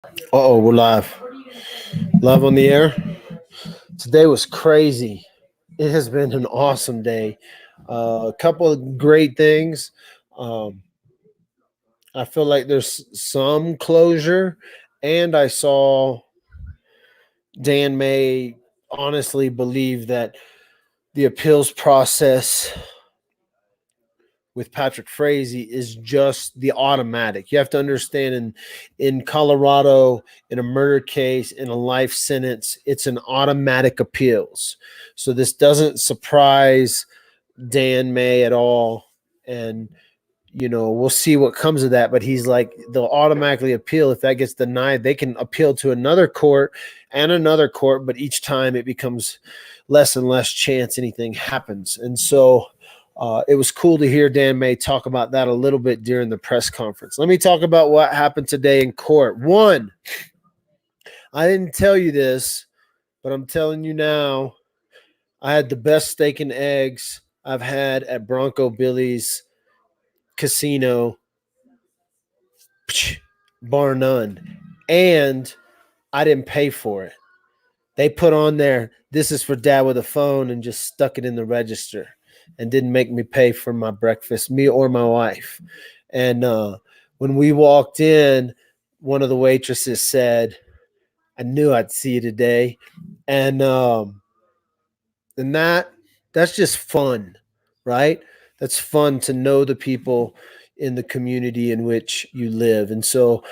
Uh-oh, we're live. Live on the air. Today was crazy. It has been an awesome day. A couple of great things. Um, I feel like there's some closure, and I saw Dan May honestly believe that the appeals process with Patrick Frazee is just the automatic. You have to understand in Colorado, in a murder case, in a life sentence, it's an automatic appeals. So this doesn't surprise Dan May at all. And we'll see what comes of that. But he's like, they'll automatically appeal. If that gets denied, they can appeal to another court and another court, but each time it becomes less and less chance anything happens. And so it was cool to hear Dan May talk about that a little bit during the press conference. Let me talk about what happened today in court. One, I didn't tell you this, but I'm telling you now, I had the best steak and eggs I've had at Bronco Billy's Casino, bar none. And I didn't pay for it. They put on there, "This is for dad with a phone," and just stuck it in the register and didn't make me pay for my breakfast, me or my wife. And when we walked in, one of the waitresses said, "I knew I'd see you today." And that's just fun, right? That's fun to know the people in the community in which you live. And so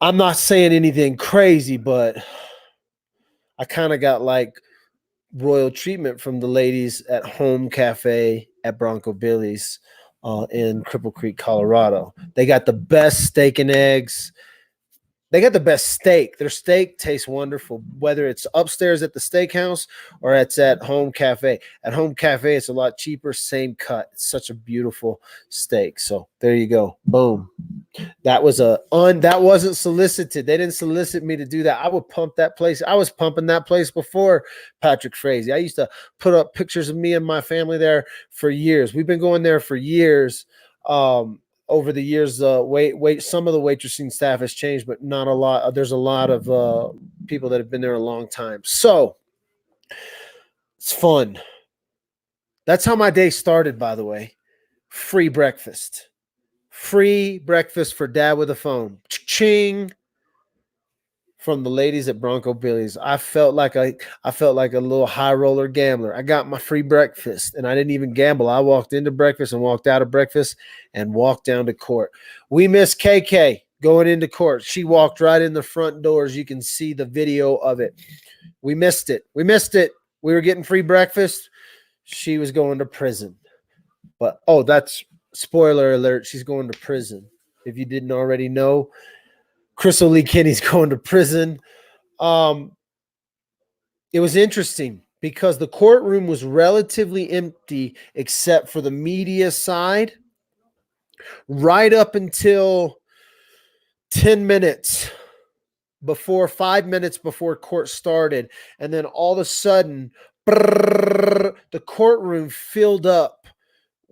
I'm not saying anything crazy, but I kind of got like royal treatment from the ladies at Home Cafe at Bronco Billy's in Cripple Creek, Colorado. They got the best steak and eggs. They got the best steak. Their steak tastes wonderful, whether it's upstairs at the steakhouse or it's at Home Cafe. At Home Cafe, it's a lot cheaper, same cut. It's such a beautiful steak. So there you go. Boom. That wasn't solicited. They didn't solicit me to do that. I would pump that place. I was pumping that place before Patrick Frazee. I used to put up pictures of me and my family there for years. We've been going there for years. Over the years, some of the waitressing staff has changed, but not a lot. There's a lot of people that have been there a long time. So it's fun. That's how my day started, by the way. Free breakfast. Free breakfast for dad with a phone. Ching. From the ladies at Bronco Billy's. I felt like a little high roller gambler. I got my free breakfast and I didn't even gamble. I walked into breakfast and walked out of breakfast and walked down to court. We missed KK going into court. She walked right in the front doors. You can see the video of it. We missed it. We were getting free breakfast. She was going to prison. But that's spoiler alert. She's going to prison. If you didn't already know, Krystal Lee Kenney's going to prison. It was interesting because the courtroom was relatively empty except for the media side right up until 5 minutes before court started. And then all of a sudden, the courtroom filled up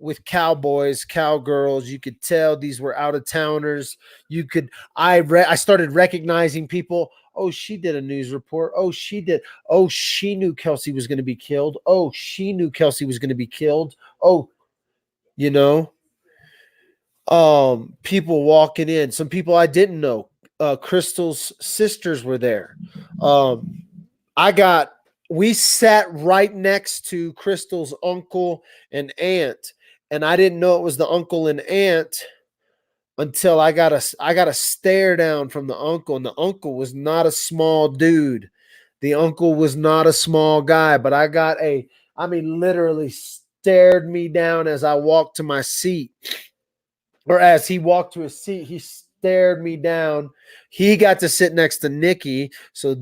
with cowboys, cowgirls. You could tell these were out-of-towners. I started recognizing people. Oh, she did a news report. Oh, she did. Oh, she knew Kelsey was going to be killed. Oh, she knew Kelsey was going to be killed. Oh, people walking in. Some people I didn't know. Krystal's sisters were there. We sat right next to Krystal's uncle and aunt, and I didn't know it was the uncle and aunt until I got a stare down from the uncle, and the uncle was not a small dude. The uncle was not a small guy, but literally stared me down as I walked to my seat, or as he walked to his seat, he stared me down. He got to sit next to Nikki, so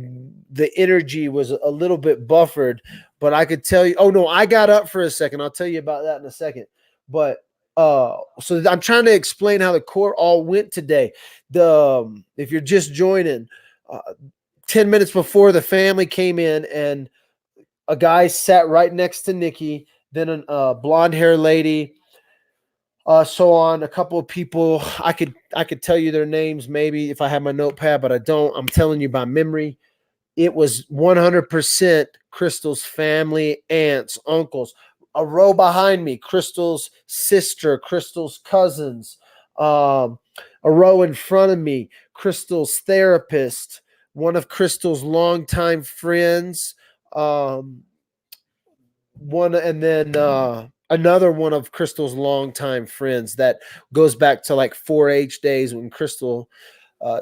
the energy was a little bit buffered, but I could tell you, oh no, I got up for a second. I'll tell you about that in a second. But so I'm trying to explain how the court all went today. If you're just joining, 10 minutes before the family came in, and a guy sat right next to Nikki, then a blonde hair lady, So on a couple of people, I could tell you their names maybe if I had my notepad, but I don't. I'm telling you by memory. It was 100% Krystal's family, aunts, uncles. A row behind me, Krystal's sister, Krystal's cousins. A row in front of me, Krystal's therapist, one of Krystal's longtime friends. One and then another one of Krystal's longtime friends that goes back to like 4-H days when Krystal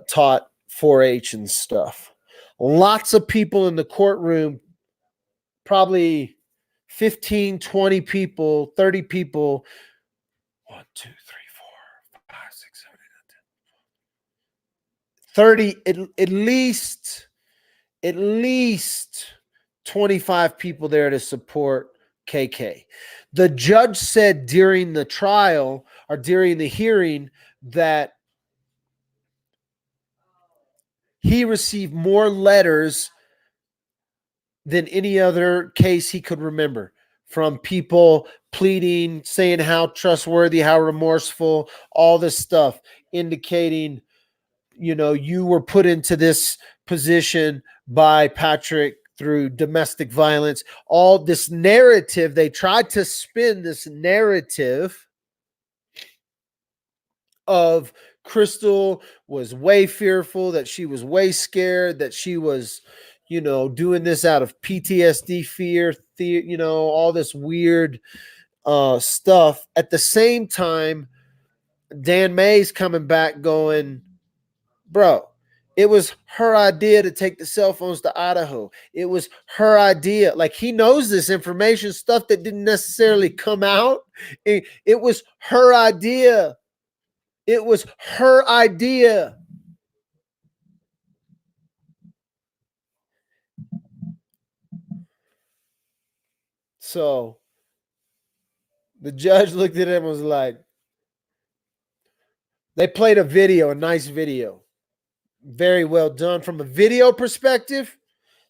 taught 4-H and stuff. Lots of people in the courtroom, probably 15, 20 people, 30 people. 1, 2, 3, 4, 5, 6, 7, 8, 9, 10. 30, at least 25 people there to support KK. The judge said during the trial or during the hearing that he received more letters than any other case he could remember, from people pleading, saying how trustworthy, how remorseful, all this stuff, indicating, you were put into this position by Patrick through domestic violence. All this narrative, they tried to spin this narrative of Krystal was way fearful, that she was way scared, that she was, doing this out of PTSD, fear, all this weird stuff. At the same time, Dan May's coming back going, bro, it was her idea to take the cell phones to Idaho. It was her idea. Like, he knows this information, stuff that didn't necessarily come out. It was her idea. It was her idea. So the judge looked at him and was like, they played a video, a nice video. Very well done. From a video perspective,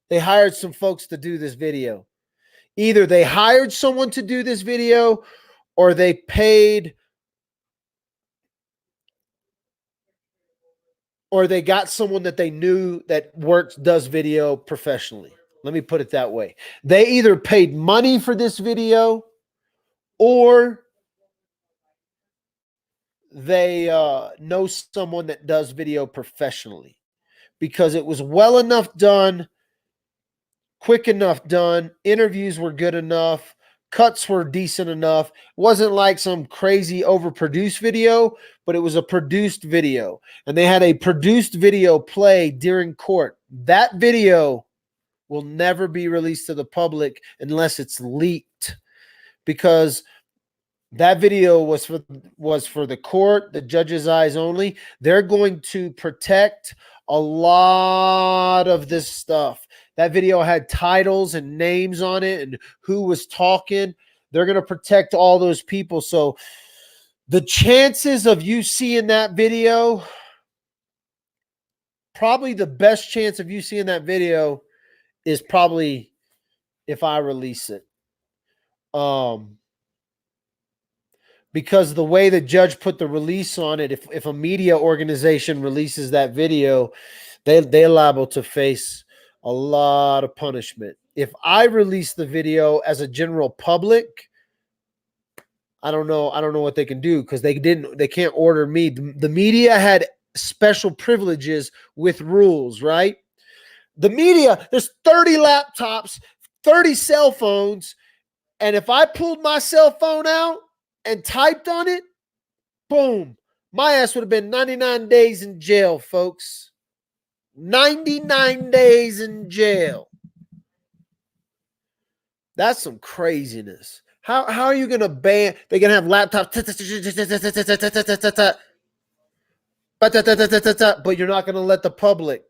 they hired some folks to do this video. Either they hired someone to do this video or they paid, or they got someone that they knew that does video professionally. Let me put it that way. They either paid money for this video or they know someone that does video professionally, because it was well enough done, quick enough done. Interviews were good enough. Cuts were decent enough. It wasn't like some crazy overproduced video, but it was a produced video. And they had a produced video play during court. That video will never be released to the public unless it's leaked, because that video was for the court, the judge's eyes only. They're going to protect a lot of this stuff. That video had titles and names on it and who was talking. They're going to protect all those people. So the chances of you seeing that video, probably the best chance of you seeing that video is probably if I release it. Because the way the judge put the release on it, if a media organization releases that video, they're liable to face a lot of punishment. If I release the video as a general public, I don't know what they can do, because they can't order me. The media had special privileges with rules, right? The media, there's 30 laptops, 30 cell phones, and if I pulled my cell phone out and typed on it, boom, my ass would have been 99 days in jail, folks. 99 days in jail. That's some craziness. How are you going to ban? They're going to have laptops, but you're not going to let the public.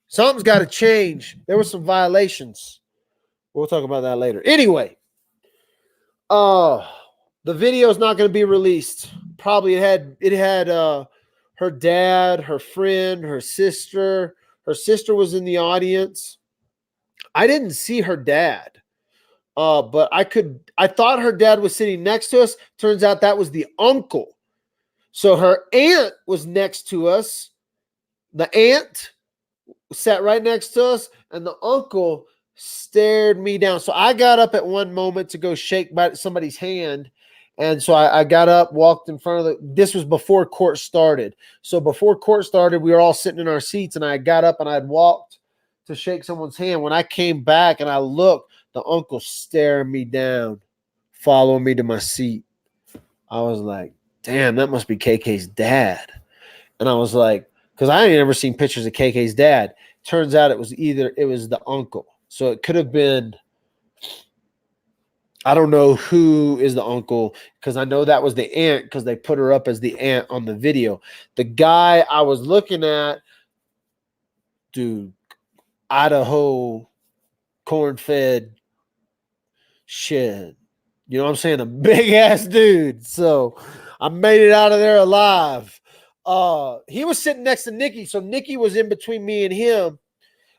Something's got to change. There were some violations. We'll talk about that later. Anyway, the video is not going to be released. Probably it had her dad, her friend, her sister. Her sister was in the audience. I didn't see her dad. But I thought her dad was sitting next to us. Turns out that was the uncle. So her aunt was next to us. The aunt sat right next to us, and the uncle stared me down. So I got up at one moment to go shake somebody's hand. And so I got up, walked in front of this was before court started. So before court started, we were all sitting in our seats, and I got up and I had walked to shake someone's hand. When I came back and I looked, the uncle staring me down, following me to my seat. I was like, damn, that must be KK's dad. And I was like, because I ain't ever seen pictures of KK's dad. Turns out it was the uncle. So it could have been, I don't know who is the uncle, because I know that was the aunt, because they put her up as the aunt on the video. The guy I was looking at, dude, Idaho, corn-fed shit. You know what I'm saying? A big ass dude. So I made it out of there alive. He was sitting next to Nikki, so Nikki was in between me and him.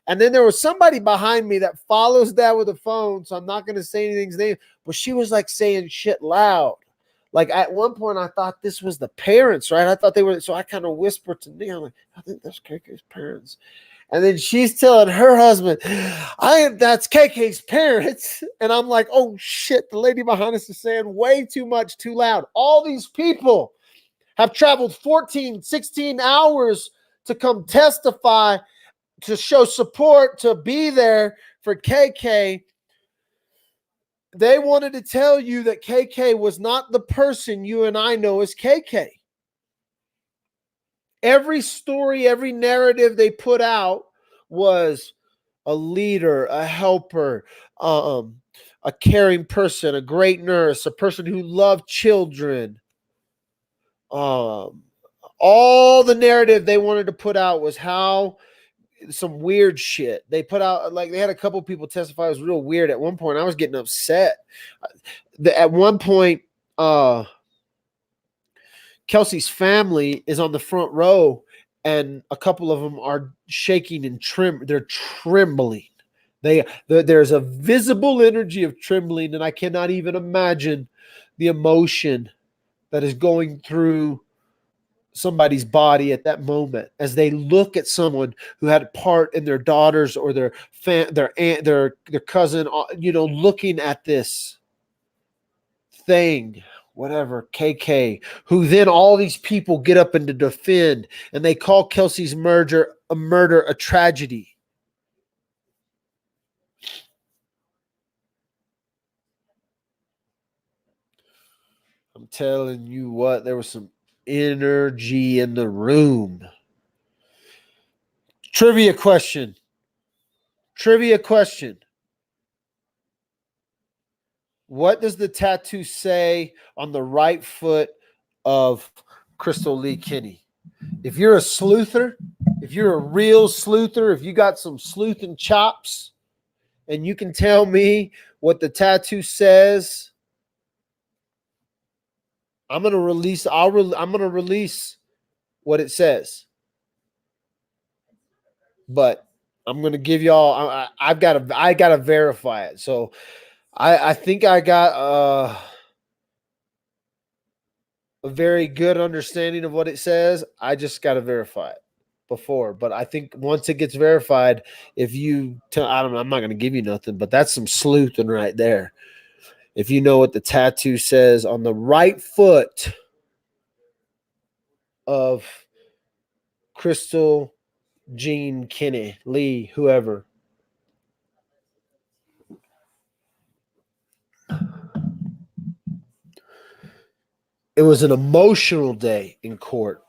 And then there was somebody behind me that follows that with a phone, so I'm not going to say anything's name, but she was like saying shit loud. Like at one point, I thought this was the parents, right? I thought they were, so I kind of whispered to Nikki, I'm like, I think that's KK's parents. And then she's telling her husband, that's KK's parents. And I'm like, oh shit, the lady behind us is saying way too much, too loud. All these people have traveled 14, 16 hours to come testify, to show support, to be there for KK. They wanted to tell you that KK was not the person you and I know as KK. Every story, every narrative they put out was a leader, a helper, a caring person, a great nurse, a person who loved children. All the narrative they wanted to put out was how some weird shit. They put out, like, they had a couple people testify. It was real weird. At one point, I was getting upset. At one point, Kelsey's family is on the front row, and a couple of them are shaking and they're trembling. There's a visible energy of trembling, and I cannot even imagine the emotion that is going through somebody's body at that moment as they look at someone who had a part in their daughters or their aunt, their cousin, looking at this thing, whatever, KK, who then all these people get up and to defend, and they call Kelsey's murder a tragedy. I'm telling you what, there was some energy in the room. Trivia question. What does the tattoo say on the right foot of Krystal Lee Kenney? If you're a sleuther, if you're a real sleuther, if you got some sleuthing chops, and you can tell me what the tattoo says, I'm gonna release what it says. But I'm gonna give y'all. I gotta verify it. So I think I got a very good understanding of what it says. I just gotta verify it before. But I think once it gets verified, if you tell, I don't know, I'm not gonna give you nothing. But that's some sleuthing right there. If you know what the tattoo says on the right foot of Krystal Jean Kenney, Lee, whoever. It was an emotional day in court.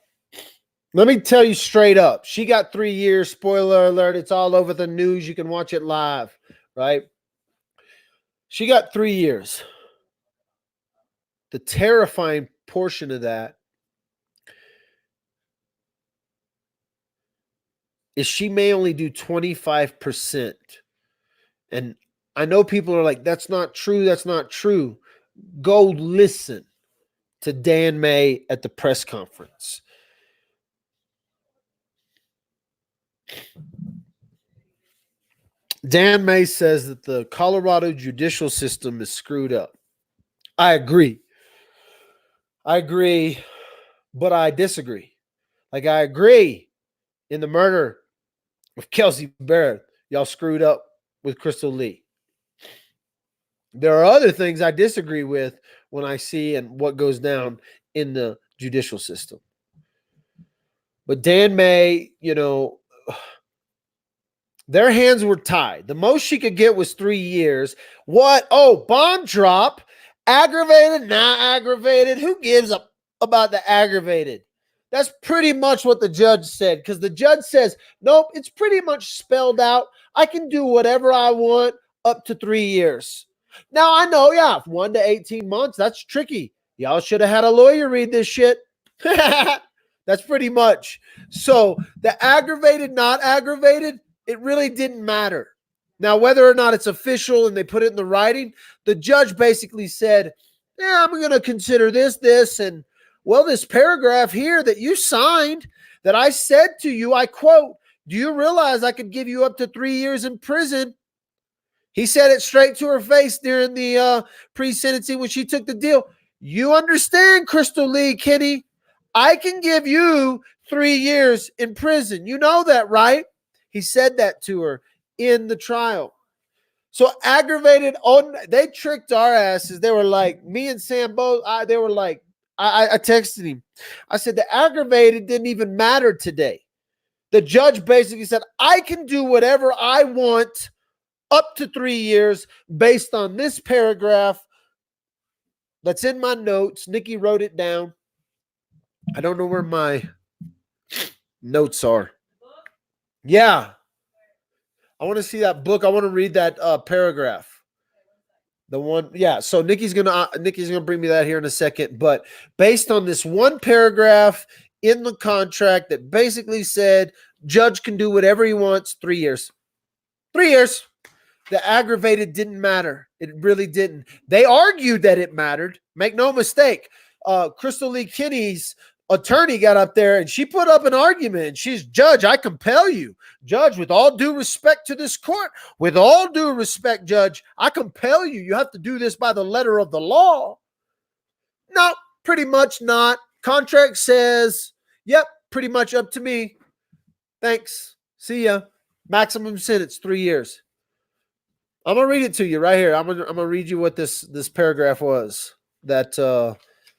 Let me tell you straight up. She got 3 years. Spoiler alert. It's all over the news. You can watch it live, right? She got 3 years. The terrifying portion of that is she may only do 25%. And I know people are like, that's not true. That's not true. Go listen to Dan May at the press conference. Dan May says that the Colorado judicial system is screwed up. I agree. But I disagree. Like, I agree in the murder of Kelsey Barrett. Y'all screwed up with Krystal Lee. There are other things I disagree with when I see and what goes down in the judicial system. But Dan May, their hands were tied. The most she could get was 3 years. What? Oh, bond drop. Aggravated, not aggravated. Who gives up about the aggravated? That's pretty much what the judge said, because the judge says, nope, it's pretty much spelled out. I can do whatever I want up to 3 years. Now, I know, 1 to 18 months, that's tricky. Y'all should have had a lawyer read this shit. That's pretty much. So the aggravated, not aggravated, it really didn't matter. Now, whether or not it's official and they put it in the writing, the judge basically said, I'm going to consider this, and well, this paragraph here that you signed that I said to you, I quote, do you realize I could give you up to 3 years in prison? He said it straight to her face during the pre-sentencing when she took the deal. You understand, Krystal Lee, Kenney, I can give you 3 years in prison. You know that, right? He said that to her in the trial. So aggravated they tricked our asses. They were like, me and Sam both, they were like, I texted him. I said, the aggravated didn't even matter today. The judge basically said, I can do whatever I want up to 3 years based on this paragraph that's in my notes. Nikki wrote it down. I don't know where my notes are. Yeah. I want to see that book. I want to read that paragraph. The one, yeah. So Nikki's gonna bring me that here in a second. But based on this one paragraph in the contract that basically said judge can do whatever he wants, 3 years. 3 years. The aggravated didn't matter. It really didn't. They argued that it mattered. Make no mistake. Krystal Lee Kenney's attorney got up there and she put up an argument. She's, Judge, I compel you. Judge, with all due respect to this court, with all due respect, Judge, I compel you. You have to do this by the letter of the law. No, pretty much not. Contract says, yep, pretty much up to me. Thanks. See ya. Maximum sentence, 3 years. I'm going to read it to you right here. I'm going to read you what this paragraph was that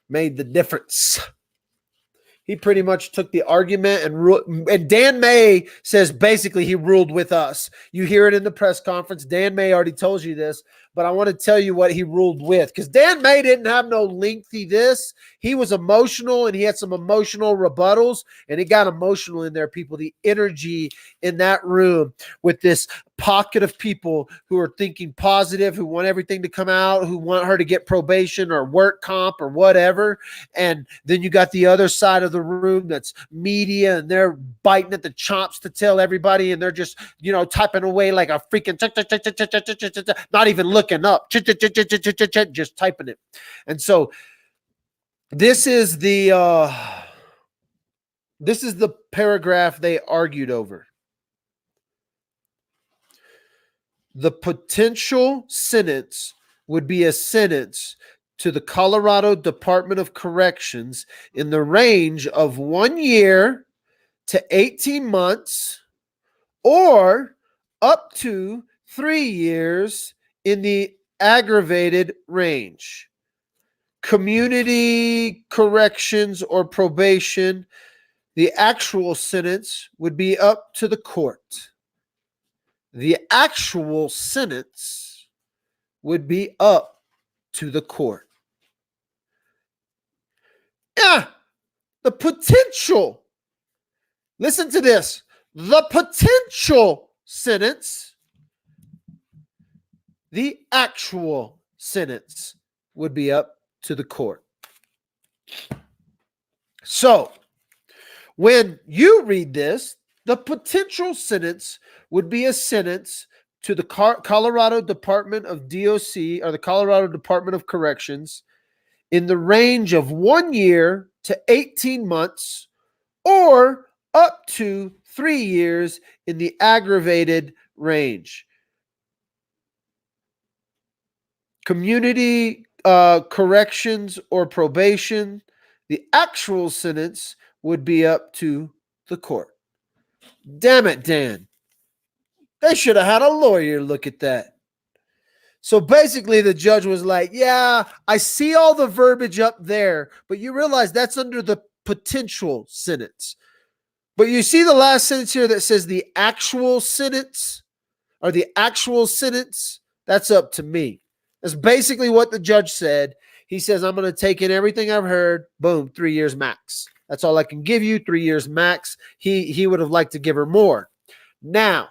made the difference. He pretty much took the argument and Dan May says basically he ruled with us. You hear it in the press conference. Dan May already told you this, but I want to tell you what he ruled with, because Dan May didn't have no lengthy this. He was emotional and he had some emotional rebuttals, and it got emotional in there, people. The energy in that room with this pocket of people who are thinking positive, who want everything to come out, who want her to get probation or work comp or whatever. And then you got the other side of the room that's media, and they're biting at the chops to tell everybody, and they're just, typing away like a freaking not even looking up, just typing it. And so this is the paragraph they argued over. The potential sentence would be a sentence to the Colorado Department of Corrections in the range of 1 year to 18 months or up to 3 years in the aggravated range. Community corrections or probation, the actual sentence would be up to the court. The actual sentence would be up to the court. Yeah, the potential. Listen to this. The potential sentence, the actual sentence would be up to the court. So, when you read this, the potential sentence would be a sentence to the Colorado Department of DOC, or the Colorado Department of Corrections, in the range of 1 year to 18 months or up to 3 years in the aggravated range. community corrections or probation, the actual sentence would be up to the court. Damn it, Dan. They should have had a lawyer look at that. So basically, the judge was like, yeah, I see all the verbiage up there, but you realize that's under the potential sentence. But you see the last sentence here that says the actual sentence or the actual sentence, that's up to me. That's basically what the judge said. He says, I'm going to take in everything I've heard. Boom, 3 years max. That's all I can give you, 3 years max. He would have liked to give her more. Now,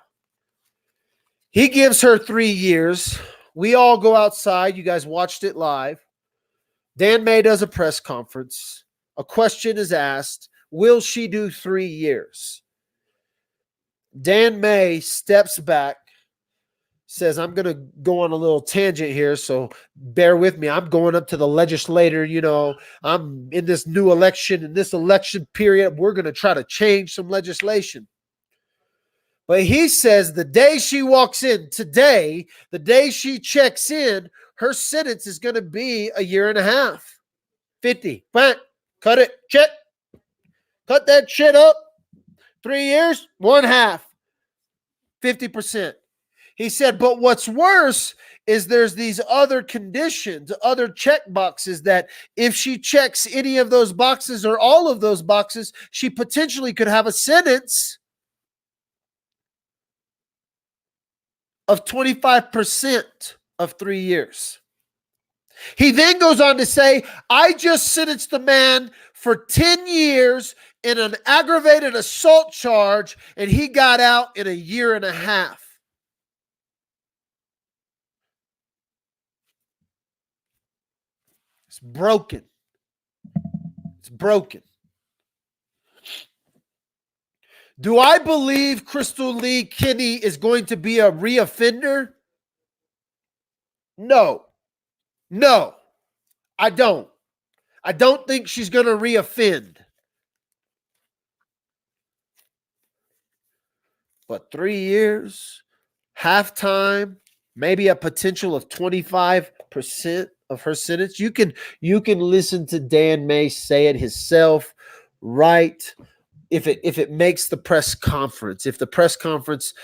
he gives her 3 years. We all go outside. You guys watched it live. Dan May does a press conference. A question is asked, will she do 3 years? Dan May steps back, says, I'm going to go on a little tangent here, so bear with me. I'm going up to the legislator. You know, I'm in this new election. In this election period, we're going to try to change some legislation. But he says the day she walks in today, the day she checks in, her sentence is going to be 1.5 years. 50. Bang. Cut it. Check. Cut that shit up. 3 years, 1/2. 50%. He said, but what's worse is there's these other conditions, other check boxes that if she checks any of those boxes or all of those boxes, she potentially could have a sentence of 25% of 3 years. He then goes on to say, I just sentenced the man for 10 years in an aggravated assault charge, and he got out in 1.5 years. It's broken. It's broken. Do I believe Krystal Lee Kenney is going to be a reoffender? No. No, I don't. I don't think she's going to reoffend. But 3 years, halftime, maybe a potential of 25% of her sentence. You can listen to Dan May say it himself, right? If it makes the press conference, if the press conference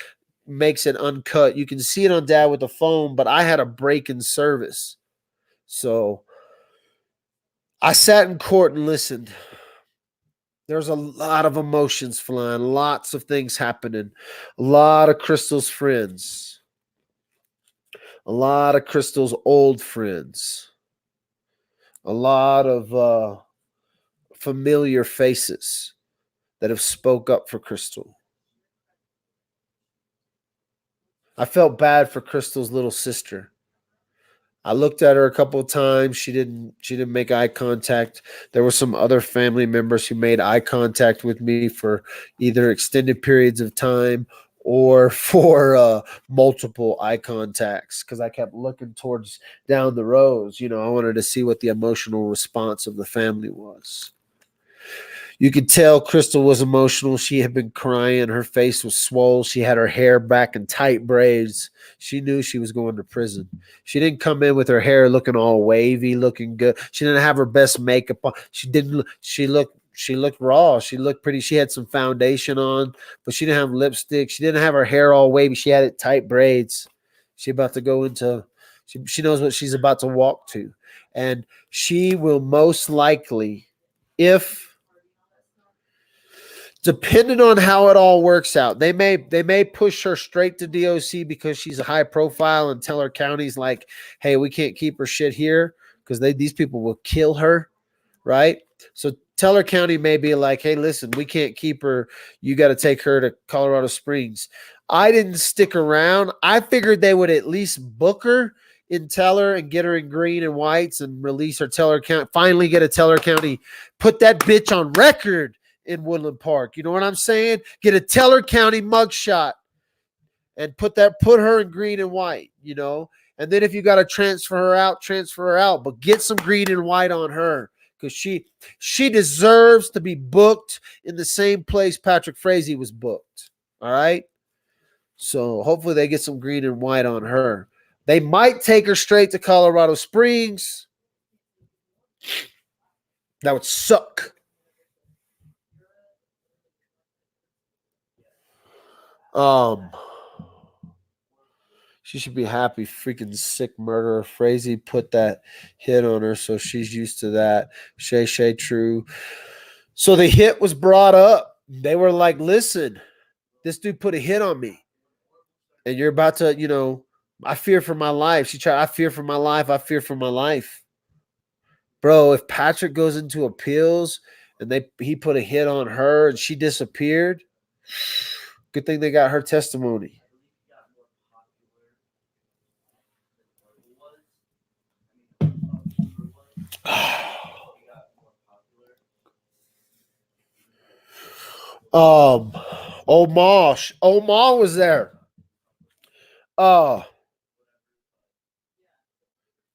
makes it uncut, you can see it on Dad with the phone, but I had a break in service. So I sat in court and listened. There's a lot of emotions flying, lots of things happening, a lot of Krystal's friends, a lot of Krystal's old friends, a lot of familiar faces that have spoke up for Krystal. I felt bad for Krystal's little sister. I looked at her a couple of times. She didn't make eye contact. There were some other family members who made eye contact with me for either extended periods of time or for multiple eye contacts because I kept looking towards down the rows. You know, I wanted to see what the emotional response of the family was. You could tell Krystal was emotional. She had been crying. Her face was swole. She had her hair back in tight braids. She knew she was going to prison. She didn't come in with her hair looking all wavy, looking good. She didn't have her best makeup on. She looked raw. She looked pretty. She had some foundation on, but she didn't have lipstick. She didn't have her hair all wavy. She had it tight braids. She about to go into she knows what she's about to walk to. And she will most likely, if depending on how it all works out, they may push her straight to DOC because she's a high profile and tell her counties like, hey, we can't keep her shit here because these people will kill her, right? So Teller County may be like, hey, listen, we can't keep her. You got to take her to Colorado Springs. I didn't stick around. I figured they would at least book her in Teller and get her in green and whites and release her Teller County. Finally get a Teller County, put that bitch on record in Woodland Park. You know what I'm saying? Get a Teller County mugshot and put her in green and white, you know? And then if you got to transfer her out, but get some green and white on her because she deserves to be booked in the same place Patrick Frazee was booked. All right? So hopefully they get some green and white on her. They might take her straight to Colorado Springs. That would suck. She should be happy. Freaking sick murderer. Frazee put that hit on her, so she's used to that. Shay, true. So the hit was brought up. They were like, listen, this dude put a hit on me. And you're about to, I fear for my life. I fear for my life. I fear for my life. Bro, if Patrick goes into appeals and he put a hit on her and she disappeared, good thing they got her testimony. Omar was there.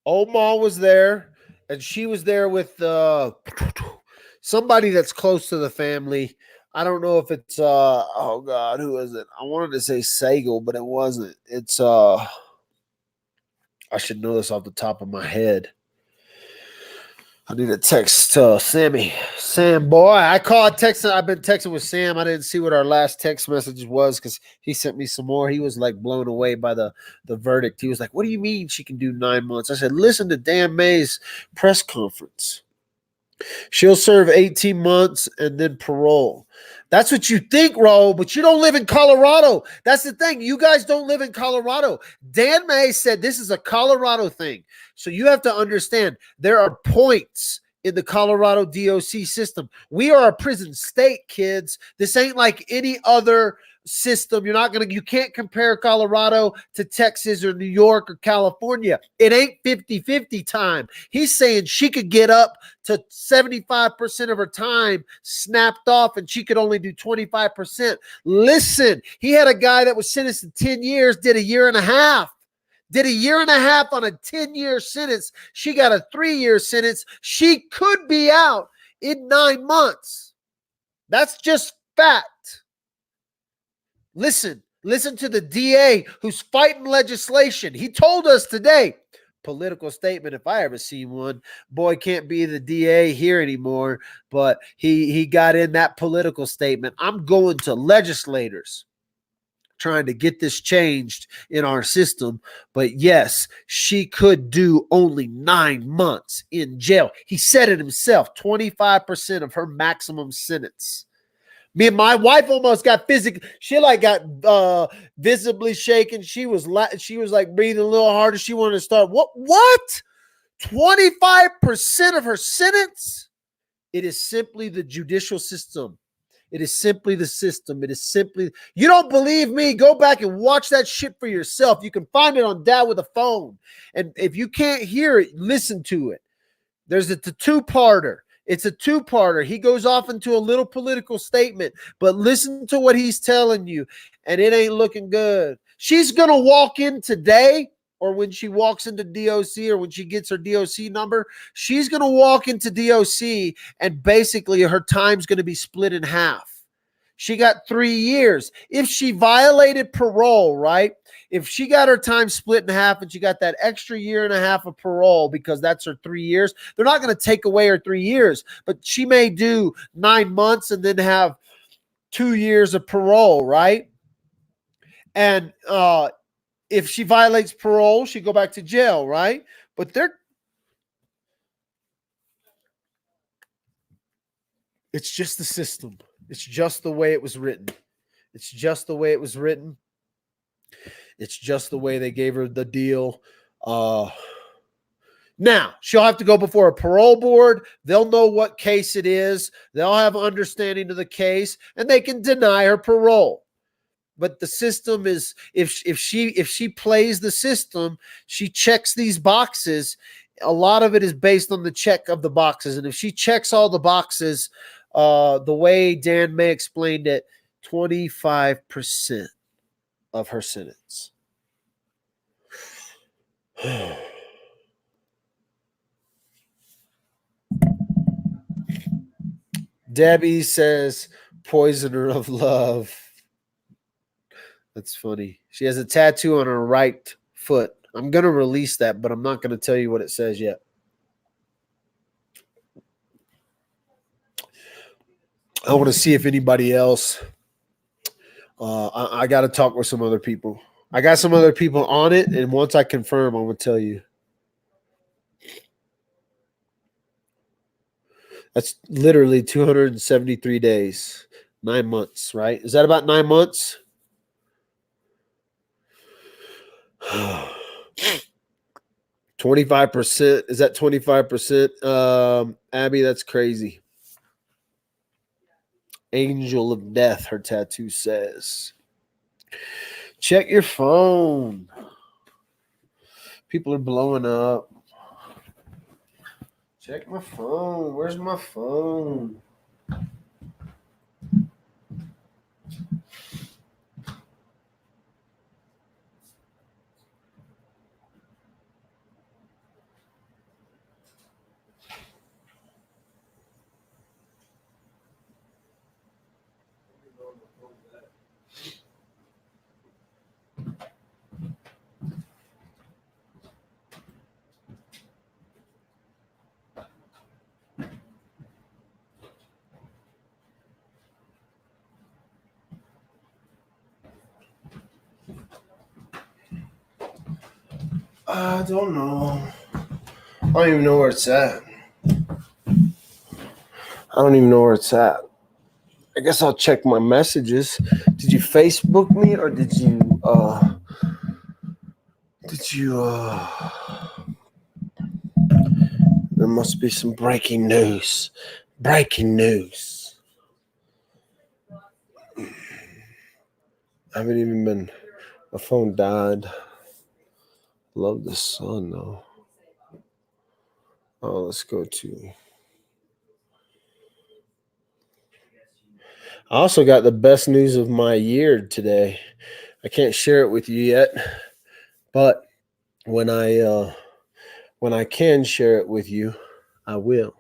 Omar was there, and she was there with somebody that's close to the family. I don't know if it's oh god, who is it? I wanted to say Sagal, but it wasn't. It's I should know this off the top of my head. I need to text Sammy. Sam, boy, I've been texting with Sam. I didn't see what our last text message was because he sent me some more. He was like blown away by the verdict. He was like, "What do you mean she can do 9 months?" I said, "Listen to Dan May's press conference. She'll serve 18 months and then parole." That's what you think, Raul, but you don't live in Colorado. That's the thing. You guys don't live in Colorado. Dan May said this is a Colorado thing. So you have to understand there are points in the Colorado DOC system. We are a prison state, kids. This ain't like any other system. You can't compare Colorado to Texas or New York or California. It ain't 50-50 time. He's saying she could get up to 75% of her time snapped off and she could only do 25%. Listen, he had a guy that was sentenced to 10 years, did a year and a half. Did a year and a half on a 10-year sentence. She got a 3-year sentence. She could be out in 9 months. That's just fact. Listen to the DA who's fighting legislation. He told us today, political statement, if I ever see one, boy can't be the DA here anymore, but he got in that political statement. I'm going to legislators trying to get this changed in our system. But yes, she could do only 9 months in jail. He said it himself, 25% of her maximum sentence. Me and my wife almost got she got visibly shaken. She was like breathing a little harder. She wanted to start. What? 25% of her sentence? It is simply the judicial system. It is simply the system. You don't believe me? Go back and watch that shit for yourself. You can find it on Dad with a Phone. And if you can't hear it, listen to it. There's a two-parter. It's a two-parter. He goes off into a little political statement, but listen to what he's telling you, and it ain't looking good. She's going to walk in today, or when she walks into DOC, or when she gets her DOC number, she's going to walk into DOC, and basically her time's going to be split in half. She got 3 years. If she violated parole, right? If she got her time split in half and she got that extra year and a half of parole because that's her 3 years, they're not going to take away her 3 years, but she may do 9 months and then have 2 years of parole, right? And if she violates parole, she go back to jail, right? But it's just the system. It's just the way it was written. It's just the way it was written. It's just the way they gave her the deal. Now, she'll have to go before a parole board. They'll know what case it is. They'll have understanding of the case, and they can deny her parole. But the system is, if she plays the system, she checks these boxes. A lot of it is based on the check of the boxes. And if she checks all the boxes, the way Dan May explained it, 25% of her sentence. Debbie says, poisoner of love. That's funny. She has a tattoo on her right foot I'm going to release that, but I'm not going to tell you what it says yet. I want to see if anybody else. I got to talk with some other people. I got some other people on it, and once I confirm, I'm going to tell you. That's literally 273 days, 9 months, right? Is that about 9 months? 25%. Is that 25%? Abby, that's crazy. Angel of Death, her tattoo says. Check your phone. People are blowing up. Check my phone. Where's my phone? I don't know. I don't even know where it's at. I don't even know where it's at. I guess I'll check my messages. Did you Facebook me or did you there must be some breaking news. Breaking news. I haven't even been, my phone died. Love the sun though. Oh, let's go to. I also got the best news of my year today. I can't share it with you yet, but when I can share it with you, I will.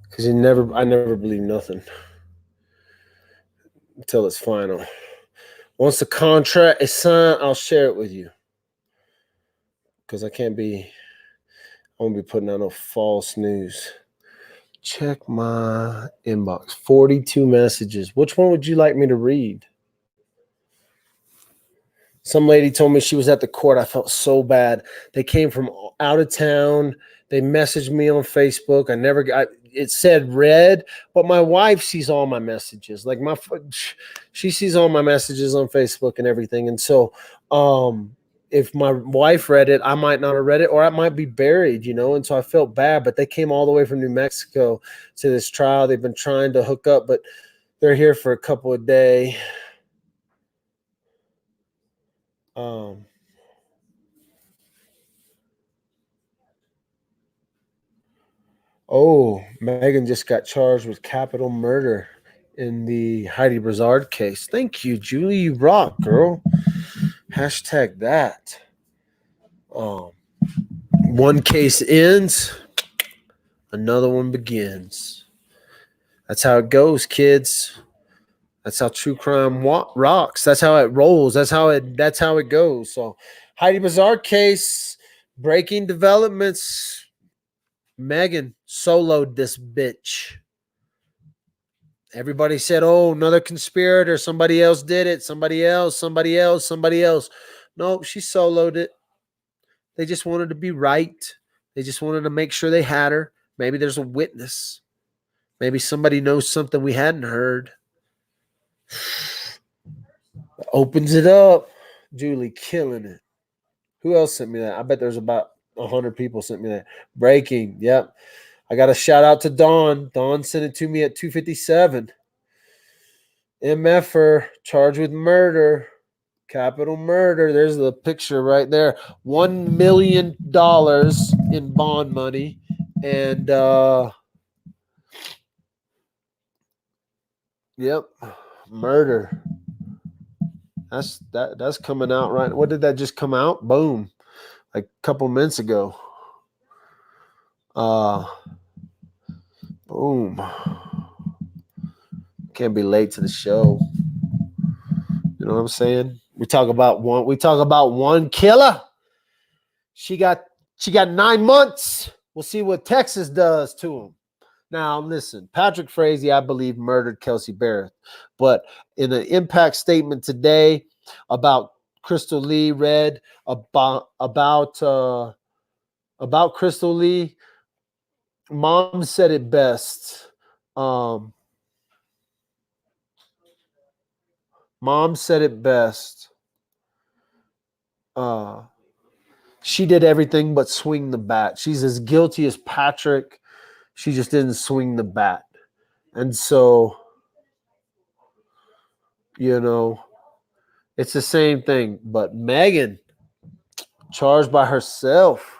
Because I never believe nothing until it's final. Once the contract is signed, I'll share it with you. Because I won't be putting out no false news. Check my inbox. 42 messages. Which one would you like me to read? Some lady told me she was at the court. I felt so bad. They came from out of town. They messaged me on Facebook. It said read, but my wife sees all my messages. Like she sees all my messages on Facebook and everything. And so, if my wife read it, I might not have read it, or I might be buried, And so I felt bad, but they came all the way from New Mexico to this trial. They've been trying to hook up, but they're here for a couple of days. Megan just got charged with capital murder in the Heidi Brazard case. Thank you, Julie. You rock, girl. Hashtag that. One case ends, another one begins. That's how it goes, kids. That's how true crime rocks. That's how it rolls. That's how it goes. So, Heidi Brazard case, breaking developments. Megan soloed this bitch. Everybody said, oh, another conspirator. Somebody else did it. Somebody else. Nope, she soloed it. They just wanted to be right. They just wanted to make sure they had her. Maybe there's a witness. Maybe somebody knows something we hadn't heard. Opens it up. Julie killing it. Who else sent me that? I bet there's about 100 people sent me that. Breaking. Yep. I got a shout out to Dawn. Dawn sent it to me at 2:57. MFer charged with murder. Capital murder. There's the picture right there. $1 million in bond money. And yep. Murder. That's coming out right. What did that just come out? Boom. Like a couple minutes ago. Boom. Can't be late to the show. You know what I'm saying? We talk about one killer. She got 9 months. We'll see what Texas does to him. Now, listen, Patrick Frazee, I believe, murdered Kelsey Barrett. But in an impact statement today about Krystal Lee, read about Krystal Lee, mom said it best. Mom said it best. She did everything but swing the bat. She's as guilty as Patrick. She just didn't swing the bat. And so, you know, it's the same thing. But Megan, charged by herself.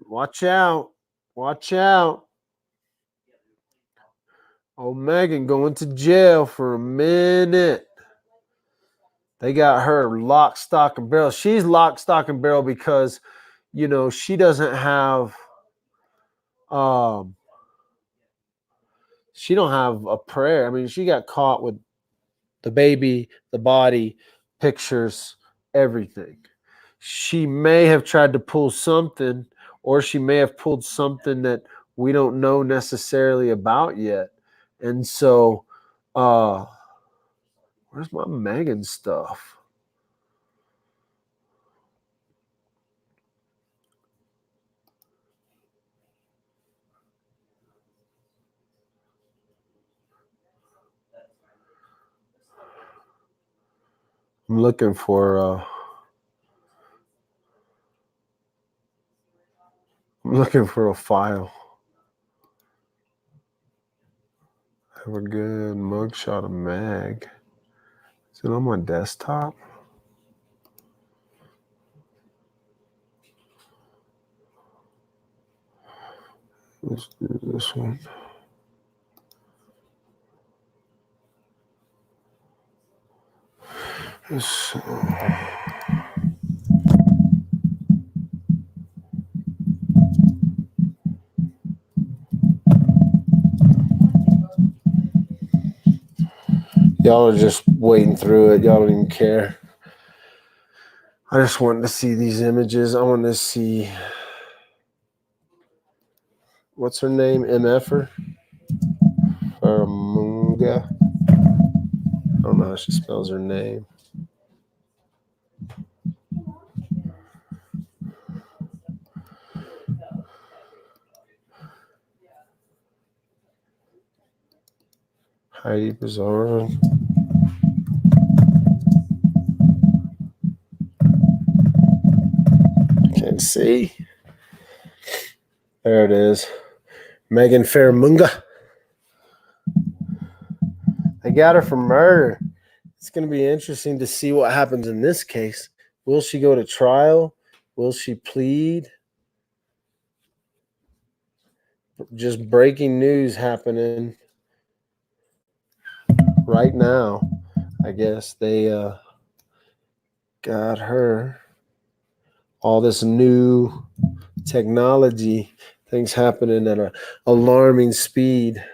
Watch out. Watch out. Oh, Megan going to jail for a minute. They got her lock, stock, and barrel. She's lock, stock, and barrel because, you know, she doesn't have she don't have a prayer. I mean, she got caught with the baby, the body, pictures, everything. She may have tried to pull something, or she may have pulled something that we don't know necessarily about yet. And so, where's my Megan stuff? I'm looking for a file. Have a good mugshot of Mag. Is it on my desktop? Let's do this one. Y'all are just wading through it. Y'all don't even care. I just wanted to see these images. I want to see, what's her name? MFer? Faramunga? I don't know how she spells her name. Heidi Bizarro. Can't see. There it is. Megan Faramunga. They got her for murder. It's going to be interesting to see what happens in this case. Will she go to trial? Will she plead? Just breaking news happening right now. I guess they got her. All this new technology, things happening at an alarming speed.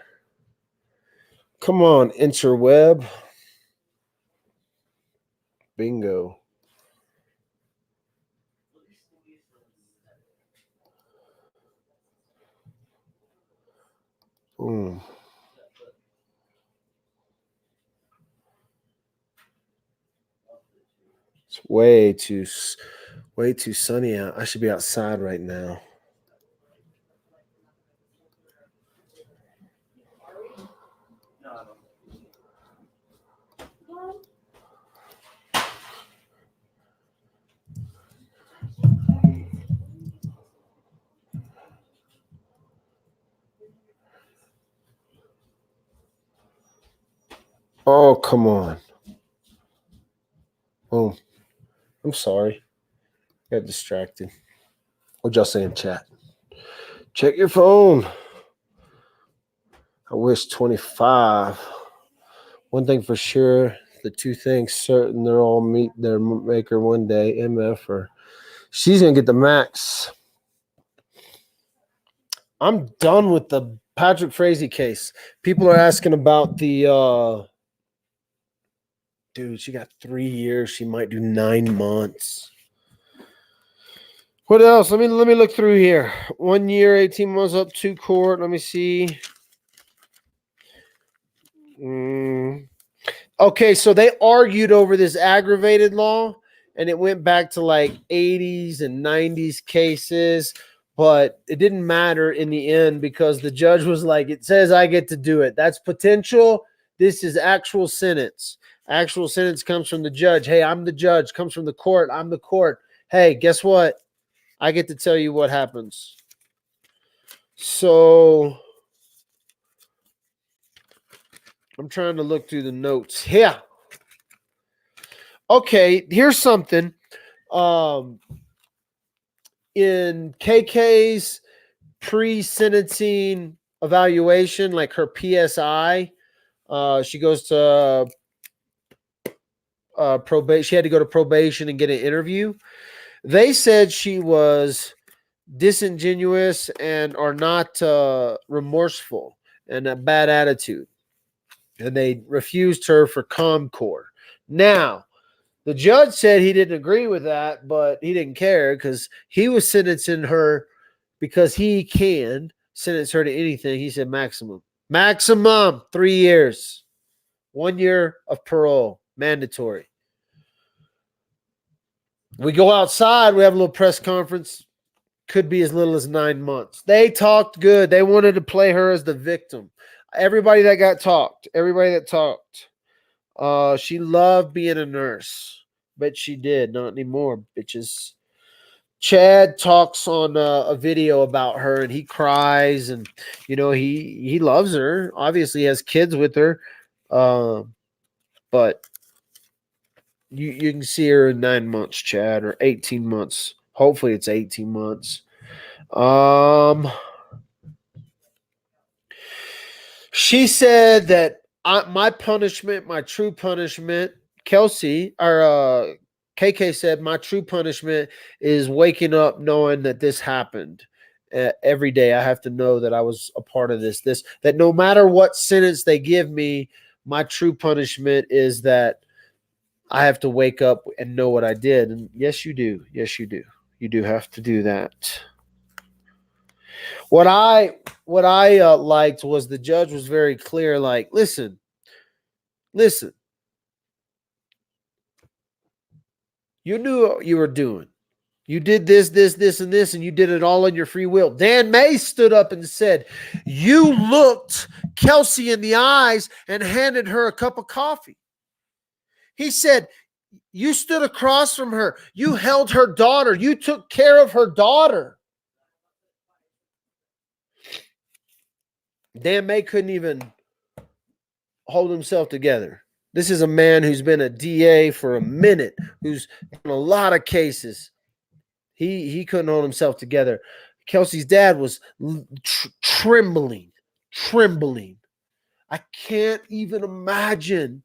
Come on, interweb. Bingo. Boom. It's way too sunny out. I should be outside right now. Oh, come on. Oh, I'm sorry. Got distracted. What y'all say in chat? Check your phone. I wish 25. One thing for sure, the two things certain, they'll all meet their maker one day. MF, or she's going to get the max. I'm done with the Patrick Frazee case. People are asking about the Dude, she got 3 years. She might do 9 months. What else? Let me look through here. 1 year, 18 months up to court. Let me see. Okay, so they argued over this aggravated law, and it went back to like 80s and 90s cases, but it didn't matter in the end because the judge was like, it says I get to do it. That's potential. This is actual sentence. Actual sentence comes from the judge. Hey, I'm the judge. Comes from the court. I'm the court. Hey, guess what? I get to tell you what happens. So I'm trying to look through the notes. Yeah. Okay, here's something. In KK's pre-sentencing evaluation, like her PSI, she goes to probation. She had to go to probation and get an interview. They said she was disingenuous and are not remorseful and a bad attitude, and they refused her for ComCore. Now, the judge said he didn't agree with that, but he didn't care because he was sentencing her because he can sentence her to anything. He said maximum 3 years, 1 year of parole, mandatory. We go outside. We have a little press conference. Could be as little as 9 months. They talked good. They wanted to play her as the victim. Everybody that talked. She loved being a nurse, but she did. Not anymore, bitches. Chad talks on a video about her, and he cries, and he loves her. Obviously, he has kids with her, but you can see her in 9 months, Chad, or 18 months. Hopefully, it's 18 months. She said that my punishment, my true punishment, Kelsey, or KK said, my true punishment is waking up knowing that this happened. Every day I have to know that I was a part of this. That no matter what sentence they give me, my true punishment is that I have to wake up and know what I did. And yes, you do. Yes, you do. You do have to do that. What I liked was the judge was very clear. Like, listen. You knew what you were doing. You did this, and this, and you did it all on your free will. Dan May stood up and said, you looked Kelsey in the eyes and handed her a cup of coffee. He said, you stood across from her. You held her daughter. You took care of her daughter. Dan May couldn't even hold himself together. This is a man who's been a DA for a minute, who's done a lot of cases. He couldn't hold himself together. Kelsey's dad was trembling. I can't even imagine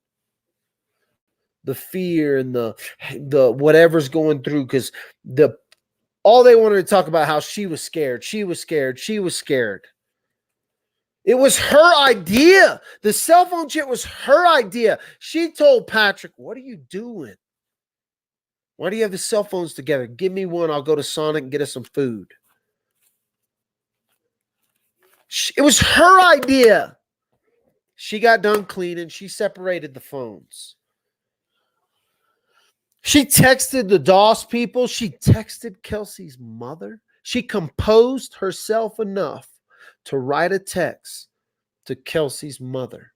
the fear and the whatever's going through, because all they wanted to talk about how she was scared. It was her idea. The cell phone shit was her idea. She told Patrick, what are you doing? Why do you have the cell phones together? Give me one. I'll go to Sonic and get us some food. It was her idea. She got done cleaning. She separated the phones. She texted the DOS people. She texted Kelsey's mother. She composed herself enough to write a text to Kelsey's mother.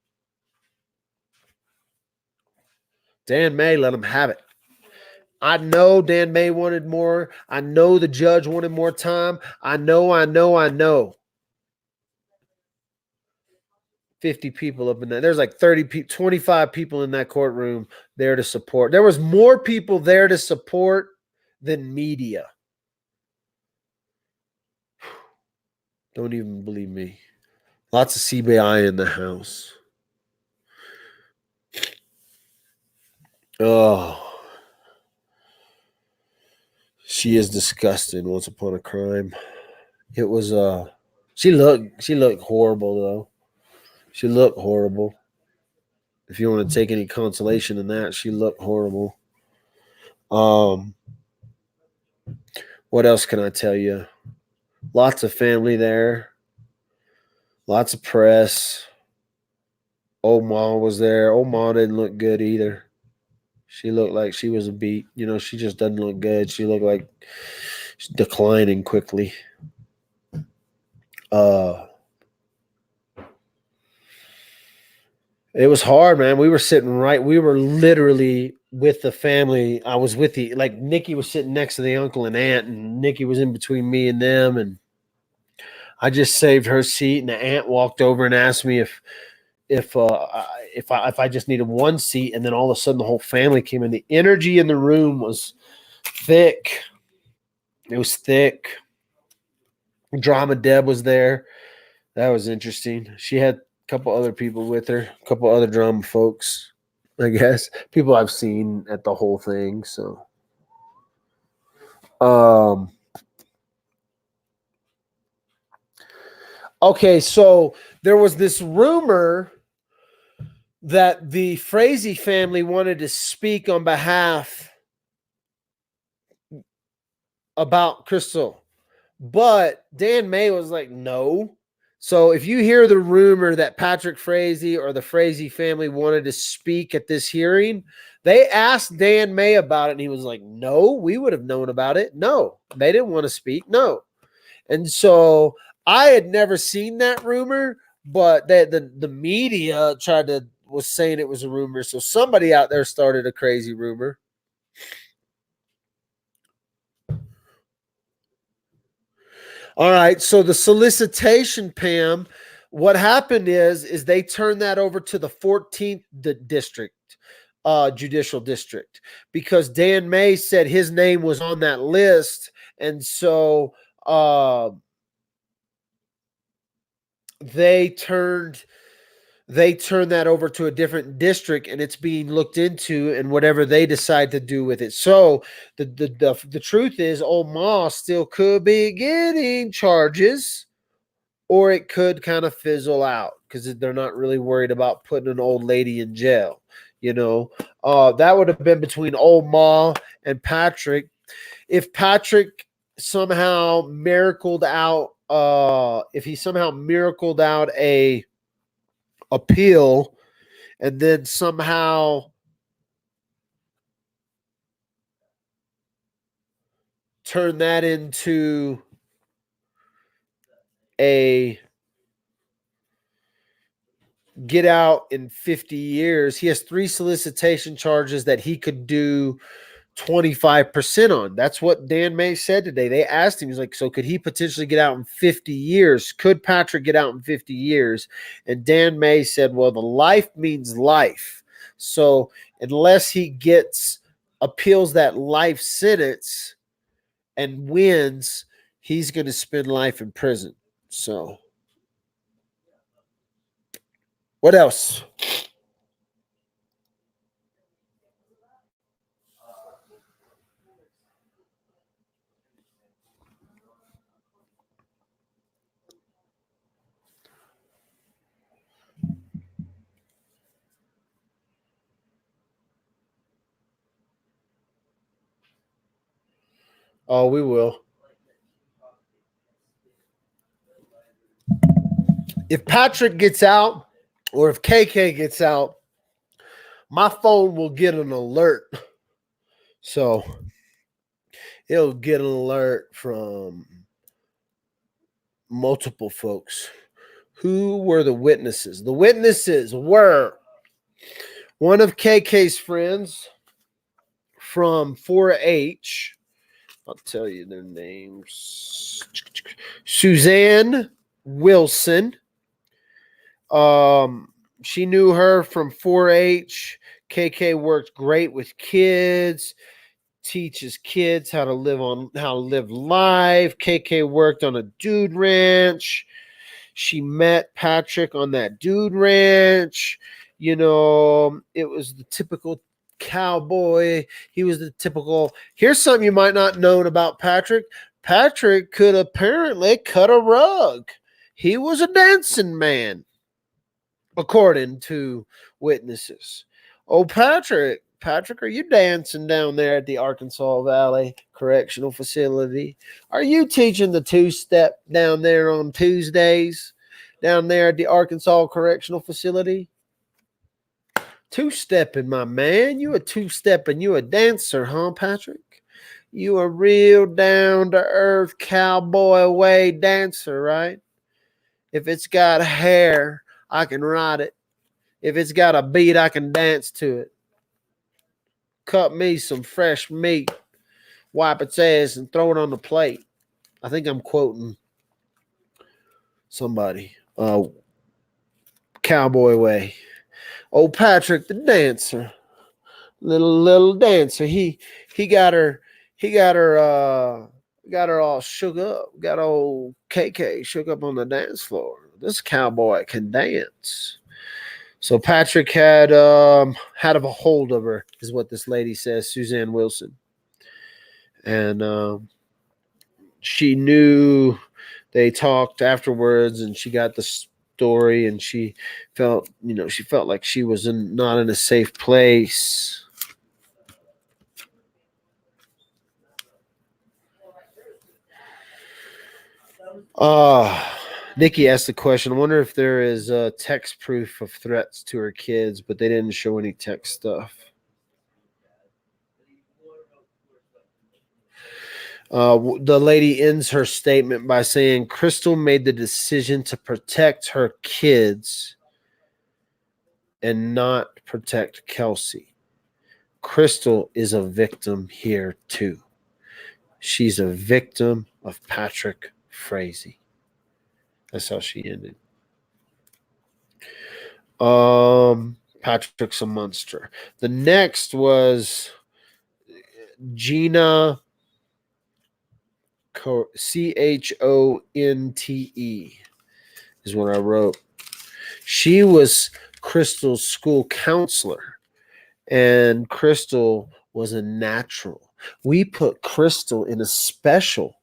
Dan May let him have it. I know Dan May wanted more. I know the judge wanted more time. I know. 50 people up in there. There's like 25 people in that courtroom there to support. There was more people there to support than media. Don't even believe me. Lots of CBI in the house. Oh. She is disgusting. Once Upon a Crime. It was she looked horrible though. She looked horrible. If you want to take any consolation in that, she looked horrible. What else can I tell you? Lots of family there. Lots of press. Old Ma was there. Old Ma didn't look good either. She looked like she was a beat. You know, she just doesn't look good. She looked like she's declining quickly. It was hard, man. We were literally with the family. I was with like Nikki was sitting next to the uncle and aunt, and Nikki was in between me and them. And I just saved her seat, and the aunt walked over and asked me if I just needed one seat, and then all of a sudden the whole family came in. The energy in the room was thick. It was thick. Drama Deb was there. That was interesting. She had a couple other people with her, a couple other drama folks, I guess. People I've seen at the whole thing. So okay, so there was this rumor that the Frazee family wanted to speak on behalf about Krystal, but Dan May was like, no. So if you hear the rumor that Patrick Frazee or the Frazee family wanted to speak at this hearing, they asked Dan May about it, and he was like, no, we would have known about it. No, they didn't want to speak. No. And so I had never seen that rumor, but the media was saying it was a rumor. So somebody out there started a crazy rumor. All right. So the solicitation, Pam, what happened is they turned that over to the 14th district, judicial district, because Dan May said his name was on that list. And so they turned that over to a different district, and it's being looked into, and whatever they decide to do with it. So the truth is, old Ma still could be getting charges, or it could kind of fizzle out because they're not really worried about putting an old lady in jail. You know, that would have been between old Ma and Patrick. If Patrick somehow miracled out, a appeal, and then somehow turn that into a get out in 50 years. He has 3 solicitation charges that he could do 25% on. That's what Dan May said today. They asked him, he's like, so could he potentially get out in 50 years? Could Patrick get out in 50 years? And Dan May said, well, the life means life. So unless he appeals that life sentence and wins, he's going to spend life in prison. So what else? Oh, we will. If Patrick gets out, or if KK gets out, my phone will get an alert. So it'll get an alert from multiple folks. Who were the witnesses? The witnesses were one of KK's friends from 4-H. I'll tell you their names. Suzanne Wilson. She knew her from 4-H. KK worked great with kids, teaches kids how to live life. KK worked on a dude ranch. She met Patrick on that dude ranch. You know, it was the typical cowboy. He was the typical. Here's something you might not know about Patrick. Patrick could apparently cut a rug. He was a dancing man. according to witnesses. Oh, Patrick, are you dancing down there at the Arkansas Valley Correctional Facility? Are you teaching the two-step down there on Tuesdays, down there at the Arkansas Correctional Facility? Two-stepping, my man. You a two-stepping, you a dancer, huh, Patrick? You a real down-to-earth cowboy way dancer, right? If it's got hair, I can ride it. If it's got a beat, I can dance to it. Cut me some fresh meat, wipe its ass, and throw it on the plate. I think I'm quoting somebody. Cowboy way. Old Patrick the dancer. Little dancer. He got her got her all shook up. Got old KK shook up on the dance floor. This cowboy can dance. So Patrick had a hold of her, is what this lady says, Suzanne Wilson. And she knew. They talked afterwards, and she got the story, and she felt like she was not in a safe place. Nikki asked the question, I wonder if there is text proof of threats to her kids, but they didn't show any text stuff. The lady ends her statement by saying Krystal made the decision to protect her kids and not protect Kelsey. Krystal is a victim here too. She's a victim of Patrick Frazee. That's how she ended. Patrick's a monster. The next was Gina Chonte is what I wrote. She was Krystal's school counselor, and Krystal was a natural. We put Krystal in a special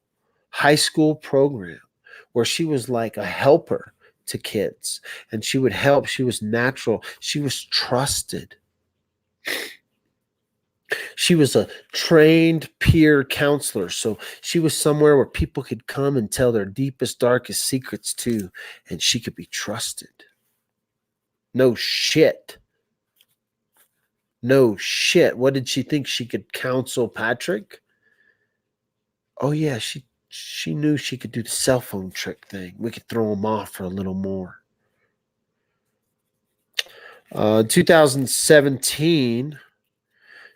high school program where she was like a helper to kids, and she would help. She was natural. She was trusted. She was a trained peer counselor. So she was somewhere where people could come and tell their deepest, darkest secrets too, and she could be trusted. No shit. No shit. What did she think? She could counsel Patrick? Oh yeah, she knew she could do the cell phone trick thing. We could throw him off for a little more. 2017,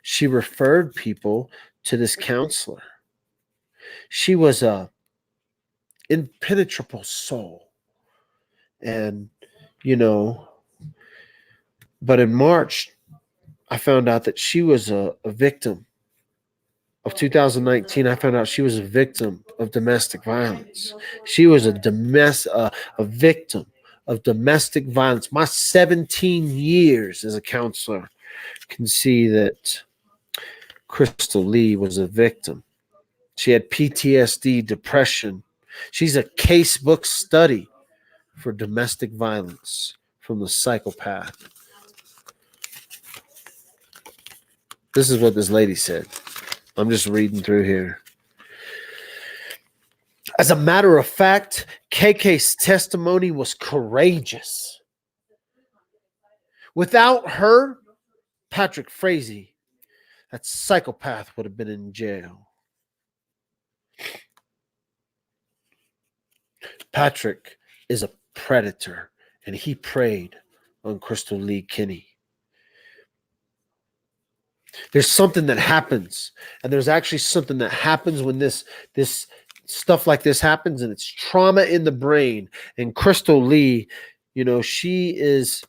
she referred people to this counselor. She was a impenetrable soul. And, but in March, I found out that she was a victim of 2019. I found out she was a victim of domestic violence. She was a victim of domestic violence. My 17 years as a counselor can see that Krystal Lee was a victim. She had PTSD, depression. She's a casebook study for domestic violence from the psychopath. This is what this lady said. I'm just reading through here. As a matter of fact, KK's testimony was courageous. Without her, Patrick Frazee, that psychopath, would have been in jail. Patrick is a predator, and he preyed on Krystal Lee Kenney. There's something that happens, and there's actually something that happens when this stuff like this happens, and it's trauma in the brain. And Krystal Lee, she is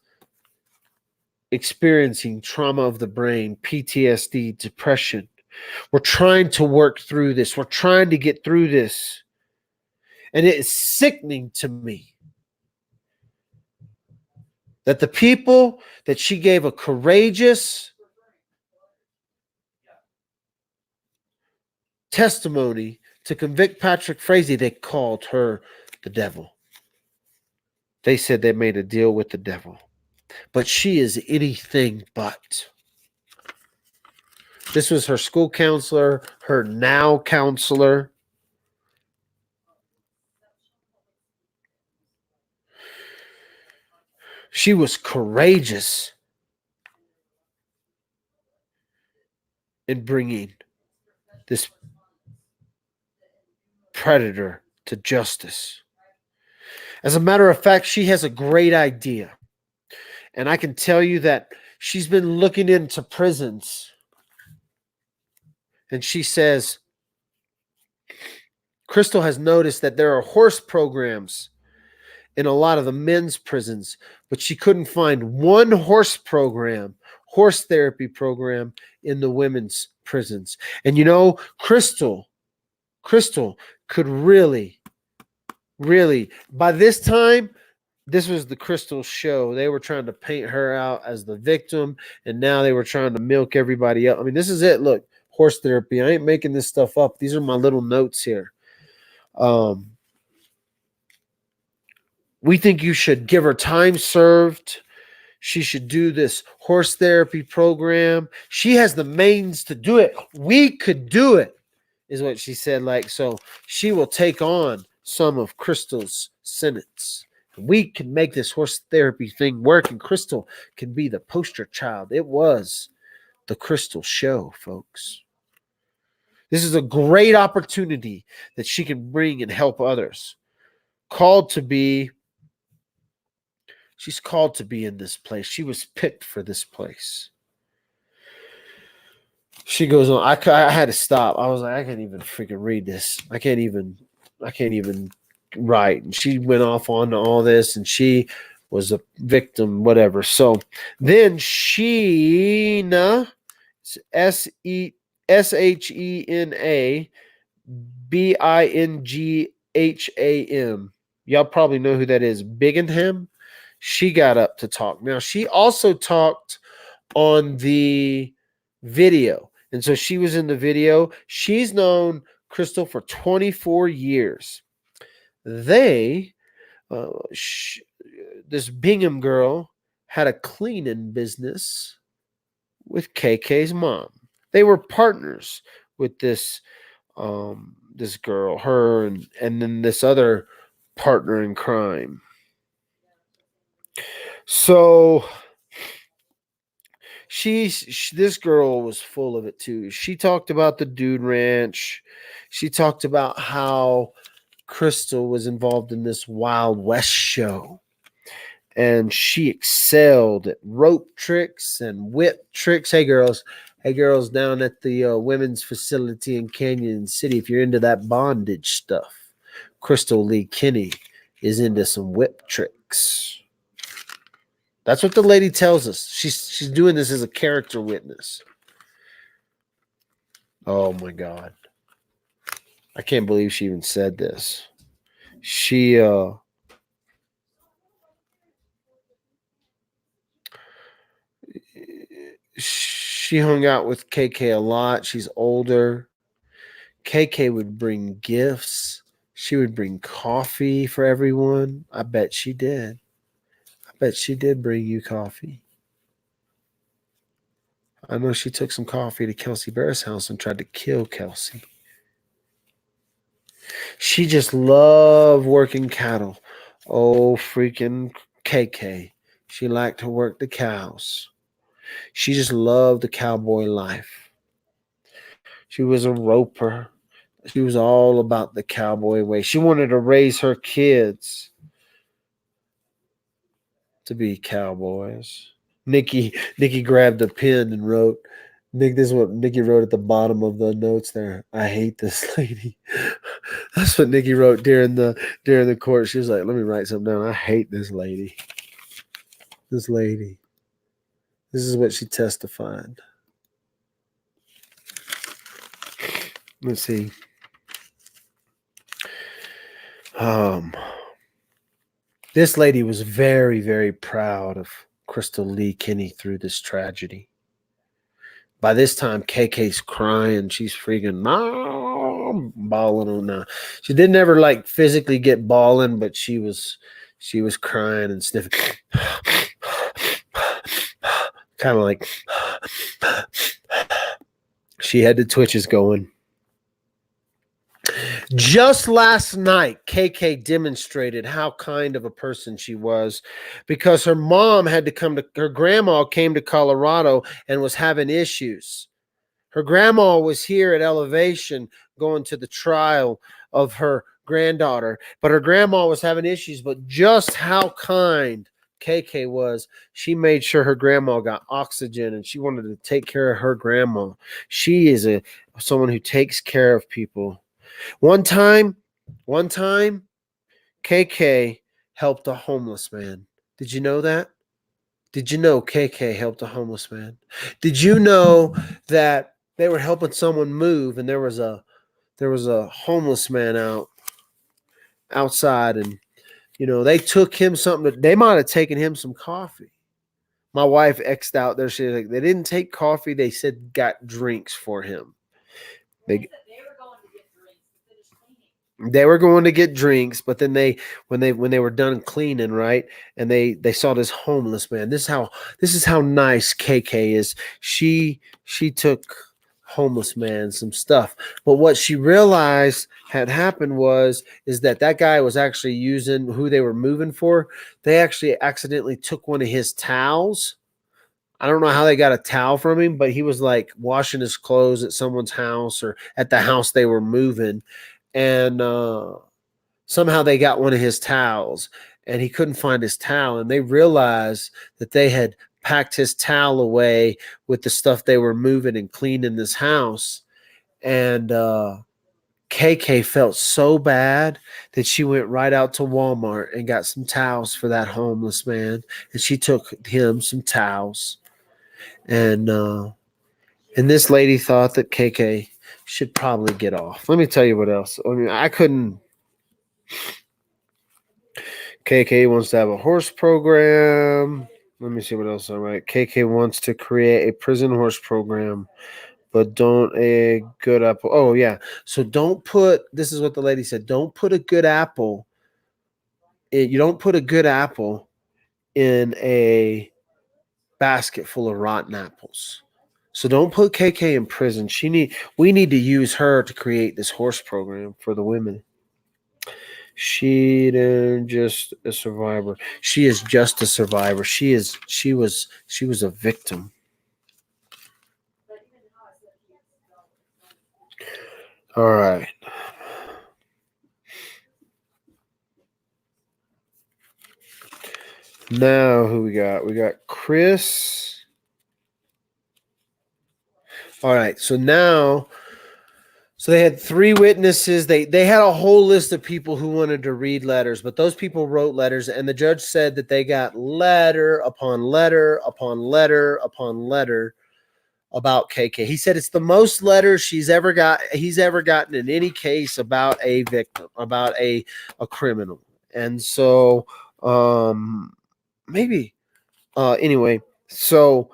experiencing trauma of the brain, PTSD, depression. We're trying to work through this. We're trying to get through this. And it is sickening to me that the people that she gave a courageous testimony to convict Patrick Frazee, they called her the devil. They said they made a deal with the devil. but she is anything but. This was her school counselor, her now counselor. She was courageous in bringing this predator to justice. As a matter of fact, she has a great idea. And I can tell you that she's been looking into prisons. And she says, Krystal has noticed that there are horse programs in a lot of the men's prisons, but she couldn't find one horse therapy program in the women's prisons. And you know, Krystal could really, by this time, this was the Krystal show. They were trying to paint her out as the victim, and now they were trying to milk everybody up. I mean, this is it. Look, horse therapy. I ain't making this stuff up. These are my little notes here. We think you should give her time served. She should do this horse therapy program. She has the means to do it. We could do it, is what she said. Like, so she will take on some of Krystal's sentence. We can make this horse therapy thing work, and Krystal can be the poster child. It was the Krystal show, folks. This is a great opportunity that she can bring and help others. She's called to be in this place. She was picked for this place. She goes on. I had to stop. I was like, I can't even freaking read this. I can't even write. And she went off on all this, and she was a victim, whatever. So then Sheena, Shena Bingham. Y'all probably know who that is. Bingham. She got up to talk. Now, she also talked on the video. And so she was in the video. She's known Krystal for 24 years. This Bingham girl had a cleaning business with KK's mom. They were partners with this girl, her and then this other partner in crime. So this girl was full of it too. She talked about the Dude Ranch. She talked about how Krystal was involved in this Wild West show. And she excelled at rope tricks and whip tricks. Hey girls down at the women's facility in Canyon City, if you're into that bondage stuff, Krystal Lee Kenney is into some whip tricks. That's what the lady tells us. She's doing this as a character witness. Oh my God. I can't believe she even said this. She hung out with KK a lot. She's older. KK would bring gifts. She would bring coffee for everyone. I bet she did. I bet she did bring you coffee. I know she took some coffee to Kelsey Bear's house and tried to kill Kelsey. She just loved working cattle. Oh, freaking KK. She liked to work the cows. She just loved the cowboy life. She was a roper. She was all about the cowboy way. She wanted to raise her kids to be cowboys. Nikki grabbed a pen and wrote, this is what Nikki wrote at the bottom of the notes there. I hate this lady. That's what Nikki wrote during the court. She was like, let me write something down. I hate this lady. This lady. This is what she testified. Let's see. This lady was very, very proud of Krystal Lee Kenney through this tragedy. By this time, KK's crying. She's freaking bawling on now. She didn't ever like physically get bawling, but she was crying and sniffing. kind of like she had the twitches going. Just last night, KK demonstrated how kind of a person she was because her mom had to her grandma came to Colorado and was having issues. Her grandma was here at Elevation going to the trial of her granddaughter, but her grandma was having issues. But just how kind KK was, she made sure her grandma got oxygen and she wanted to take care of her grandma. She is someone who takes care of people. One time, KK helped a homeless man. Did you know that? Did you know KK helped a homeless man? Did you know that they were helping someone move and there was a homeless man outside, and they took him something. They might have taken him some coffee. My wife X'd out there. She was like, they didn't take coffee. They said got drinks for him. They were going to get drinks, but then when they were done cleaning, right, and they saw this homeless man. This is how nice KK is. She took homeless man some stuff, but what she realized had happened is that guy was actually using who they were moving for. They actually accidentally took one of his towels. I don't know how they got a towel from him, but he was like washing his clothes at someone's house or at the house they were moving. And somehow they got one of his towels and he couldn't find his towel. And they realized that they had packed his towel away with the stuff they were moving and cleaning this house. And KK felt so bad that she went right out to Walmart and got some towels for that homeless man. And she took him some towels. And this lady thought that KK should probably get off. Let me tell you what else. I mean, I couldn't. KK wants to have a horse program. Let me see what else I write. KK wants to create a prison horse program, but don't a good apple. Oh, yeah. So don't put, this is what the lady said, don't put a good apple. You don't put a good apple in a basket full of rotten apples. So don't put KK in prison. We need to use her to create this horse program for the women. She is just a survivor. She is just a survivor. She was a victim. All right. Now who we got? We got Chris. All right. So they had 3 witnesses. They had a whole list of people who wanted to read letters, but those people wrote letters, and the judge said that they got letter upon letter upon letter upon letter about KK. He said it's the most letters he's ever gotten in any case about a victim, about a criminal. And so maybe anyway, so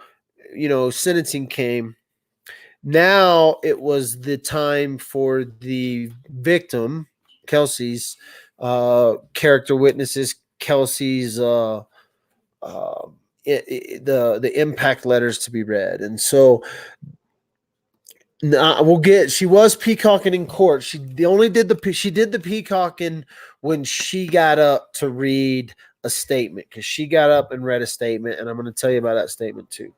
sentencing came. Now it was the time for the victim, Kelsey's character witnesses, Kelsey's the impact letters to be read. And so she was peacocking in court. She did the peacocking when she got up to read a statement, because she got up and read a statement, and I'm going to tell you about that statement too.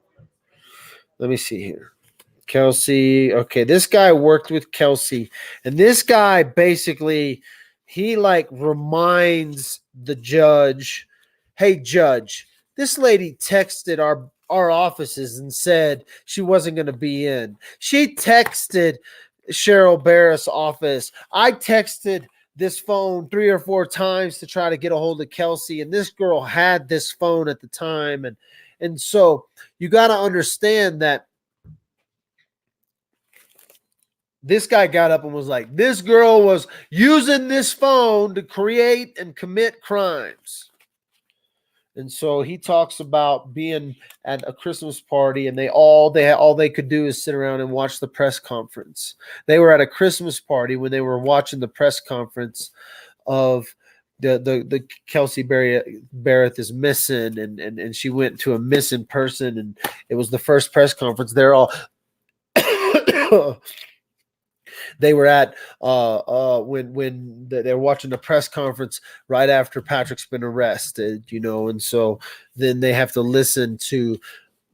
Let me see here. Kelsey. Okay, this guy worked with Kelsey, and this guy basically, he reminds the judge, hey judge, this lady texted our offices and said she wasn't going to be in. She texted Cheryl Barris' office. I texted this phone 3 or 4 times to try to get a hold of Kelsey, and this girl had this phone at the time. And so you got to understand that this guy got up and was like, this girl was using this phone to create and commit crimes. And so he talks about being at a Christmas party, and all they could do is sit around and watch the press conference. They were at a Christmas party when they were watching the press conference of the Kelsey Barrett is missing, and she went to a missing person, and it was the first press conference. They're all they were at when they're watching the press conference right after Patrick's been arrested, and so then they have to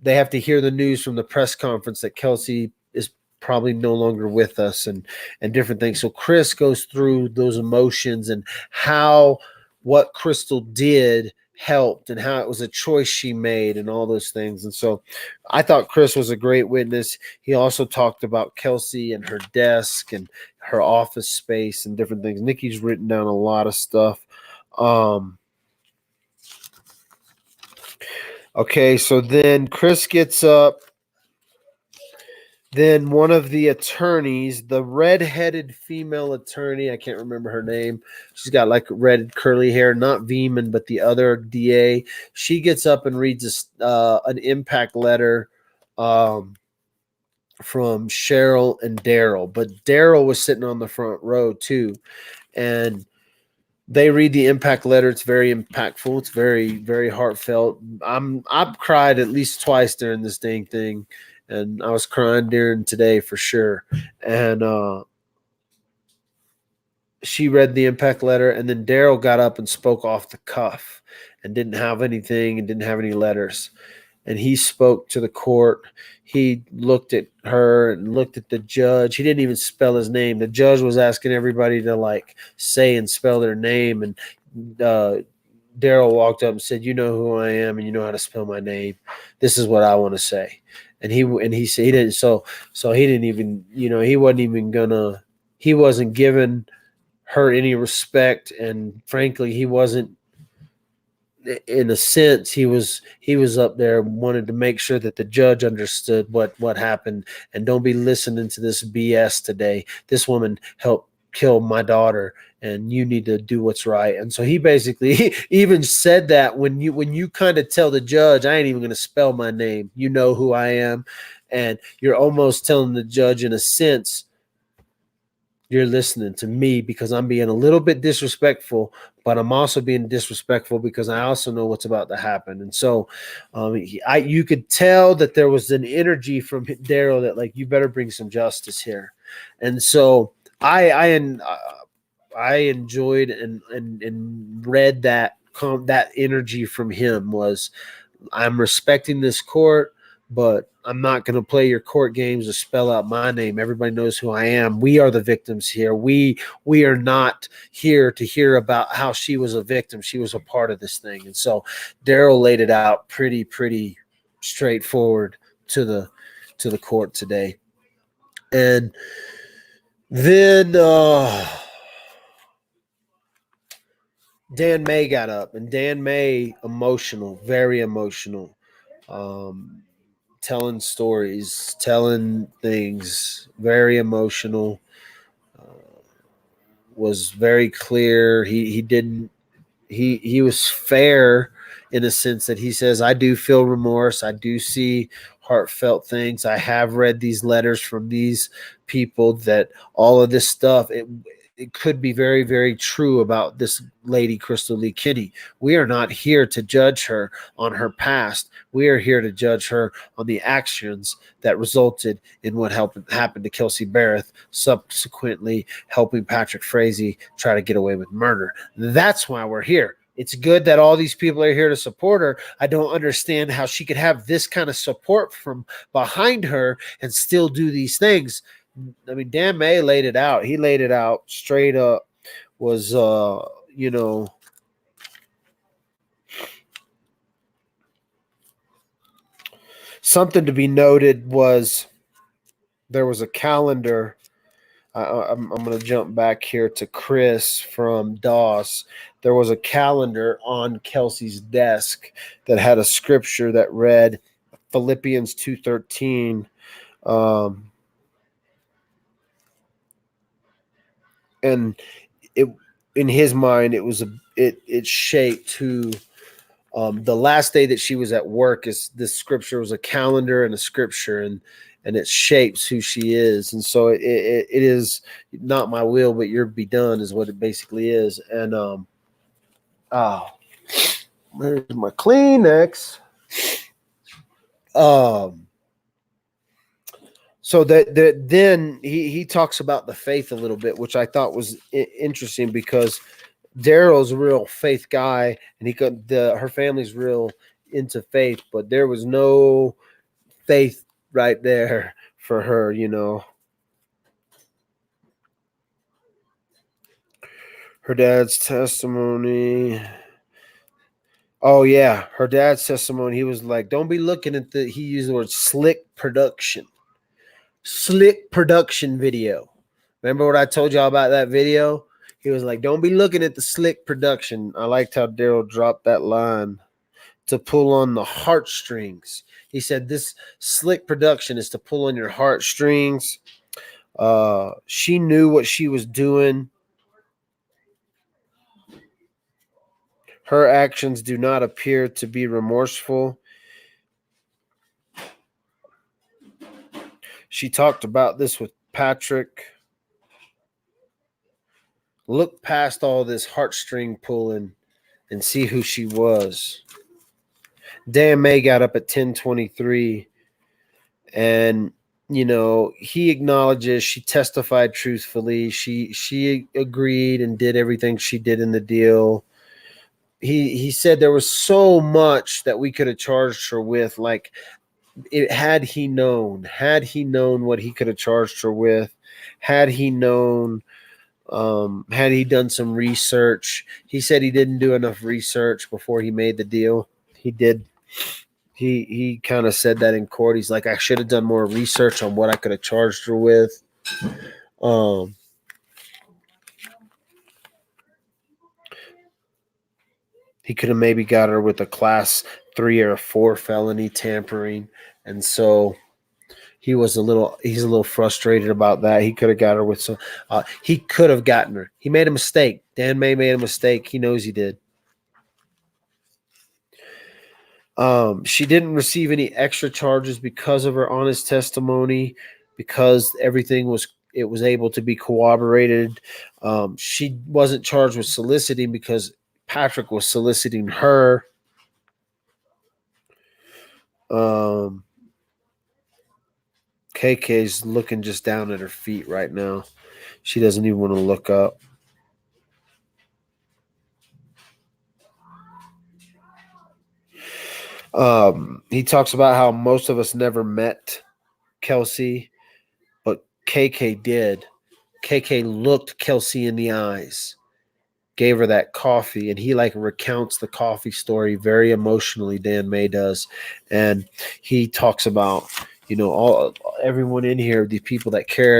they have to hear the news from the press conference that Kelsey is probably no longer with us, and different things. So Chris goes through those emotions and how what Krystal did helped and how it was a choice she made and all those things. And so I thought Chris was a great witness. He also talked about Kelsey and her desk and her office space and different things. Nikki's written down a lot of stuff. Okay, so then Chris gets up. Then one of the attorneys, the red-headed female attorney, I can't remember her name. She's got like red curly hair, not Veman, but the other DA. She gets up and reads an impact letter from Cheryl and Daryl. But Daryl was sitting on the front row too. And they read the impact letter. It's very impactful. It's very, very heartfelt. I've cried at least twice during this dang thing. And I was crying during today for sure. And she read the impact letter, and then Daryl got up and spoke off the cuff and didn't have anything and didn't have any letters. And he spoke to the court. He looked at her and looked at the judge. He didn't even spell his name. The judge was asking everybody to like say and spell their name. And Daryl walked up and said, "You know who I am, and you know how to spell my name. This is what I want to say." And he said he didn't. So he didn't even. He wasn't even gonna. He wasn't giving her any respect, and frankly, he wasn't. In a sense, he was up there, wanted to make sure that the judge understood what happened, and don't be listening to this BS today. This woman helped kill my daughter, and you need to do what's right. And so he basically even said that when you kind of tell the judge, I ain't even going to spell my name. You know who I am. And you're almost telling the judge, in a sense, you're listening to me because I'm being a little bit disrespectful, but I'm also being disrespectful because I also know what's about to happen. And so you could tell that there was an energy from Daryl that like, you better bring some justice here. And so I enjoyed and read that energy from him was, I'm respecting this court, but I'm not going to play your court games to spell out my name. Everybody knows who I am. We are the victims here. We are not here to hear about how she was a victim. She was a part of this thing. And so Daryl laid it out pretty straightforward to the court today. And then Dan May got up, and Dan May, emotional, very emotional, telling stories, telling things, very emotional, was very clear. He was fair in a sense that he says, I do feel remorse. I do see heartfelt things. I have read these letters from these people that all of this stuff, it could be very, very true about this lady, Krystal Lee Kenney. We are not here to judge her on her past. We are here to judge her on the actions that resulted in what happened to Kelsey Barrett, subsequently helping Patrick Frazee try to get away with murder. That's why we're here. It's good that all these people are here to support her. I don't understand how she could have this kind of support from behind her and still do these things. I mean, Dan May laid it out. He laid it out straight up. Was something to be noted was there was a calendar. I'm going to jump back here to Chris from DOS. There was a calendar on Kelsey's desk that had a scripture that read Philippians 2:13. And it, in his mind, it shaped who. The last day that she was at work, is this scripture was a calendar and a scripture, and it shapes who she is. And so it is not my will, but your be done is what it basically is. And Oh, where's my Kleenex? So that then he talks about the faith a little bit, which I thought was interesting because Daryl's a real faith guy, and her family's real into faith, but there was no faith right there for her, you know. Her dad's testimony. Oh yeah, her dad's testimony. He was like, "Don't be looking at the." He used the word slick production video. Remember what I told y'all about that video? He was like, "Don't be looking at the slick production." I liked how Daryl dropped that line to pull on the heartstrings. He said, "This slick production is to pull on your heartstrings." She knew what she was doing. Her actions do not appear to be remorseful. She talked about this with Patrick. Look past all this heartstring pulling and see who she was. Dan May got up at 10:23, and you know he acknowledges she testified truthfully. She agreed and did everything she did in the deal. He said there was so much that we could have charged her with, like had he known what he could have charged her with, had he known, had he done some research. He said he didn't do enough research before he made the deal. He did. He kind of said that in court. He's like, I should have done more research on what I could have charged her with. He could have maybe got her with a class 3 or a 4 felony tampering, and so he's a little frustrated about that. He could have got her with some. He could have gotten her. He made a mistake. Dan May made a mistake. He knows he did. She didn't receive any extra charges because of her honest testimony, because everything was able to be corroborated. She wasn't charged with soliciting because Patrick was soliciting her. KK's looking just down at her feet right now. She doesn't even want to look up. He talks about how most of us never met Kelsey, but KK did. KK looked Kelsey in the eyes, gave her that coffee, and he like recounts the coffee story very emotionally. Dan May does, and he talks about, you know, everyone in here, these people that care,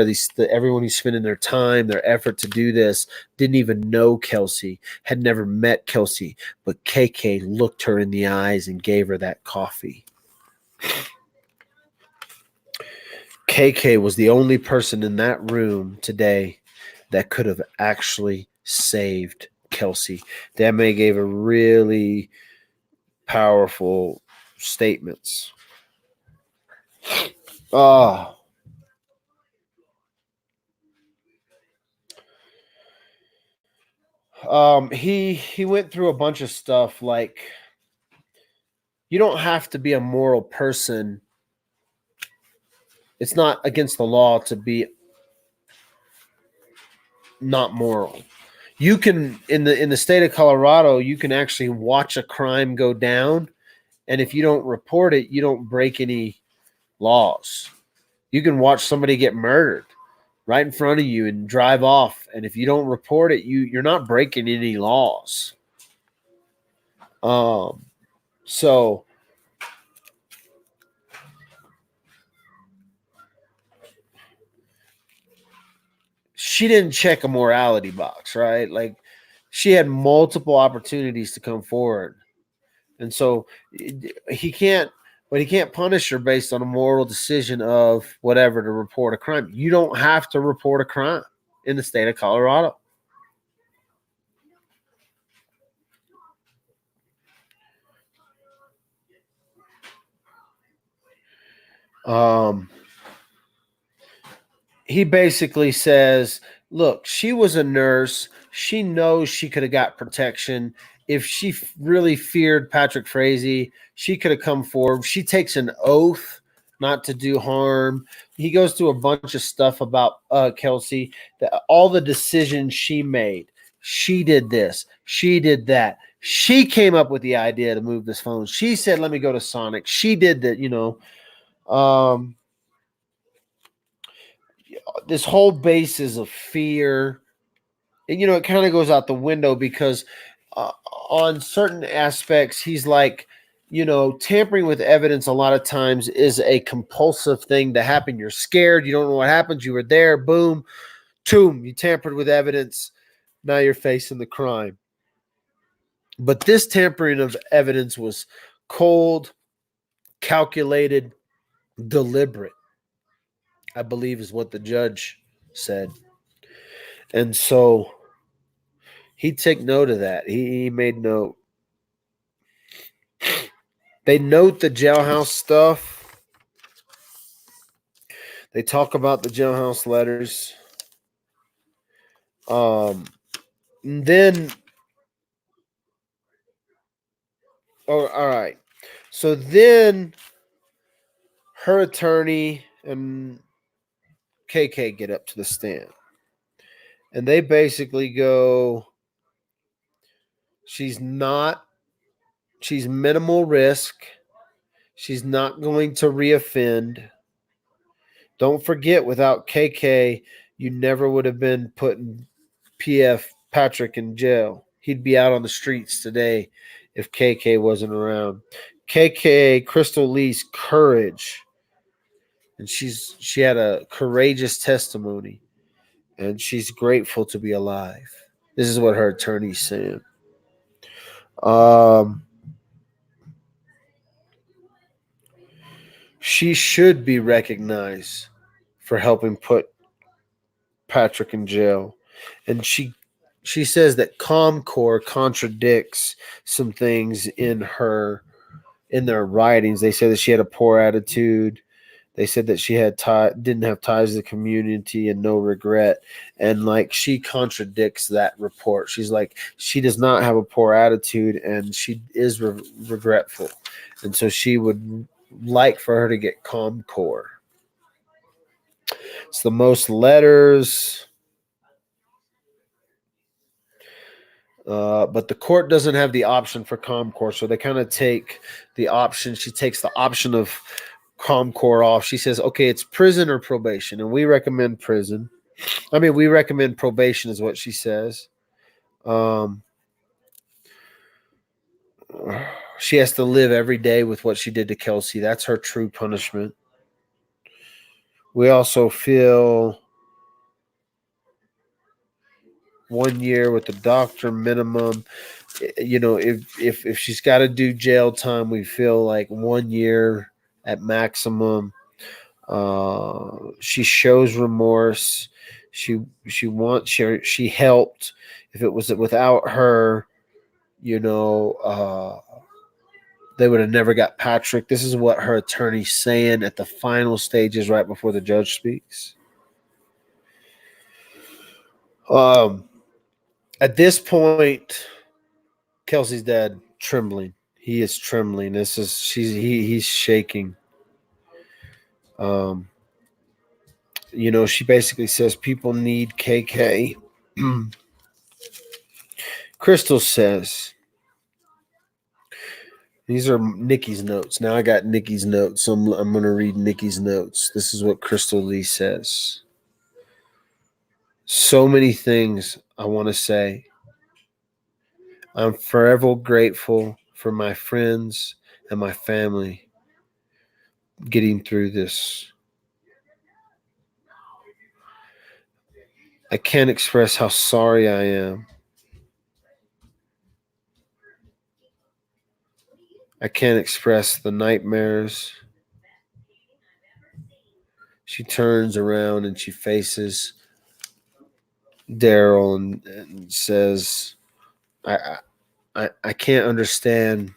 everyone who's spending their time, their effort to do this, didn't even know Kelsey, had never met Kelsey, but KK looked her in the eyes and gave her that coffee. KK was the only person in that room today that could have actually saved Kelsey. Dan May gave a really powerful statements. He went through a bunch of stuff, like you don't have to be a moral person. It's not against the law to be not moral. You can in the state of Colorado, you can actually watch a crime go down, and if you don't report it, you don't break any laws. You can watch somebody get murdered right in front of you and drive off, and if you don't report it, you're not breaking any laws. So she didn't check a morality box, right? Like she had multiple opportunities to come forward. And so he can't punish her based on a moral decision of whatever to report a crime. You don't have to report a crime in the state of Colorado. He basically says, look, she was a nurse. She knows she could have got protection if she really feared Patrick Frazee, she could have come forward. She takes an oath not to do harm. He goes through a bunch of stuff about Kelsey, that all the decisions she made. She did this. She did that. She came up with the idea to move this phone. She said, let me go to Sonic. She did that, this whole basis of fear. And, it kind of goes out the window because on certain aspects, he's like, tampering with evidence a lot of times is a compulsive thing to happen. You're scared. You don't know what happens. You were there. Boom. Boom. You tampered with evidence. Now you're facing the crime. But this tampering of evidence was cold, calculated, deliberate, I believe is what the judge said. And so he'd take note of that. He made note. They note the jailhouse stuff. They talk about the jailhouse letters. Then, all right. So then her attorney and KK get up to the stand. And they basically go, she's minimal risk. She's not going to reoffend. Don't forget, without KK, you never would have been putting PF Patrick in jail. He'd be out on the streets today if KK wasn't around. KK, Krystal Lee's courage, and she had a courageous testimony, and she's grateful to be alive. This is what her attorney's saying. She should be recognized for helping put Patrick in jail. And she says that ComCore contradicts some things in their writings. They say that she had a poor attitude. They said that she didn't have ties to the community and no regret. And like she contradicts that report. She's like, she does not have a poor attitude and she is regretful. And so she would like for her to get ComCore. It's the most letters. But the court doesn't have the option for ComCore, so they kind of take the option. She takes the option of ComCore off. She says, okay, it's prison or probation, and we recommend prison. We recommend probation is what she says. She has to live every day with what she did to Kelsey. That's her true punishment. We also feel 1 year with the doctor minimum. If she's got to do jail time, we feel like 1 year at maximum. She shows remorse. She helped. If it was without her, they would have never got Patrick. This is what her attorney's saying at the final stages right before the judge speaks. At this point, Kelsey's dead, trembling. He is trembling. He's shaking. She basically says people need KK. Krystal says, these are Nikki's notes. Now I got Nikki's notes, so I'm going to read Nikki's notes. This is what Krystal Lee says. So many things I want to say. I'm forever grateful for my friends and my family getting through this. I can't express how sorry I am. I can't express the nightmares. She turns around and she faces Daryl and says, I can't understand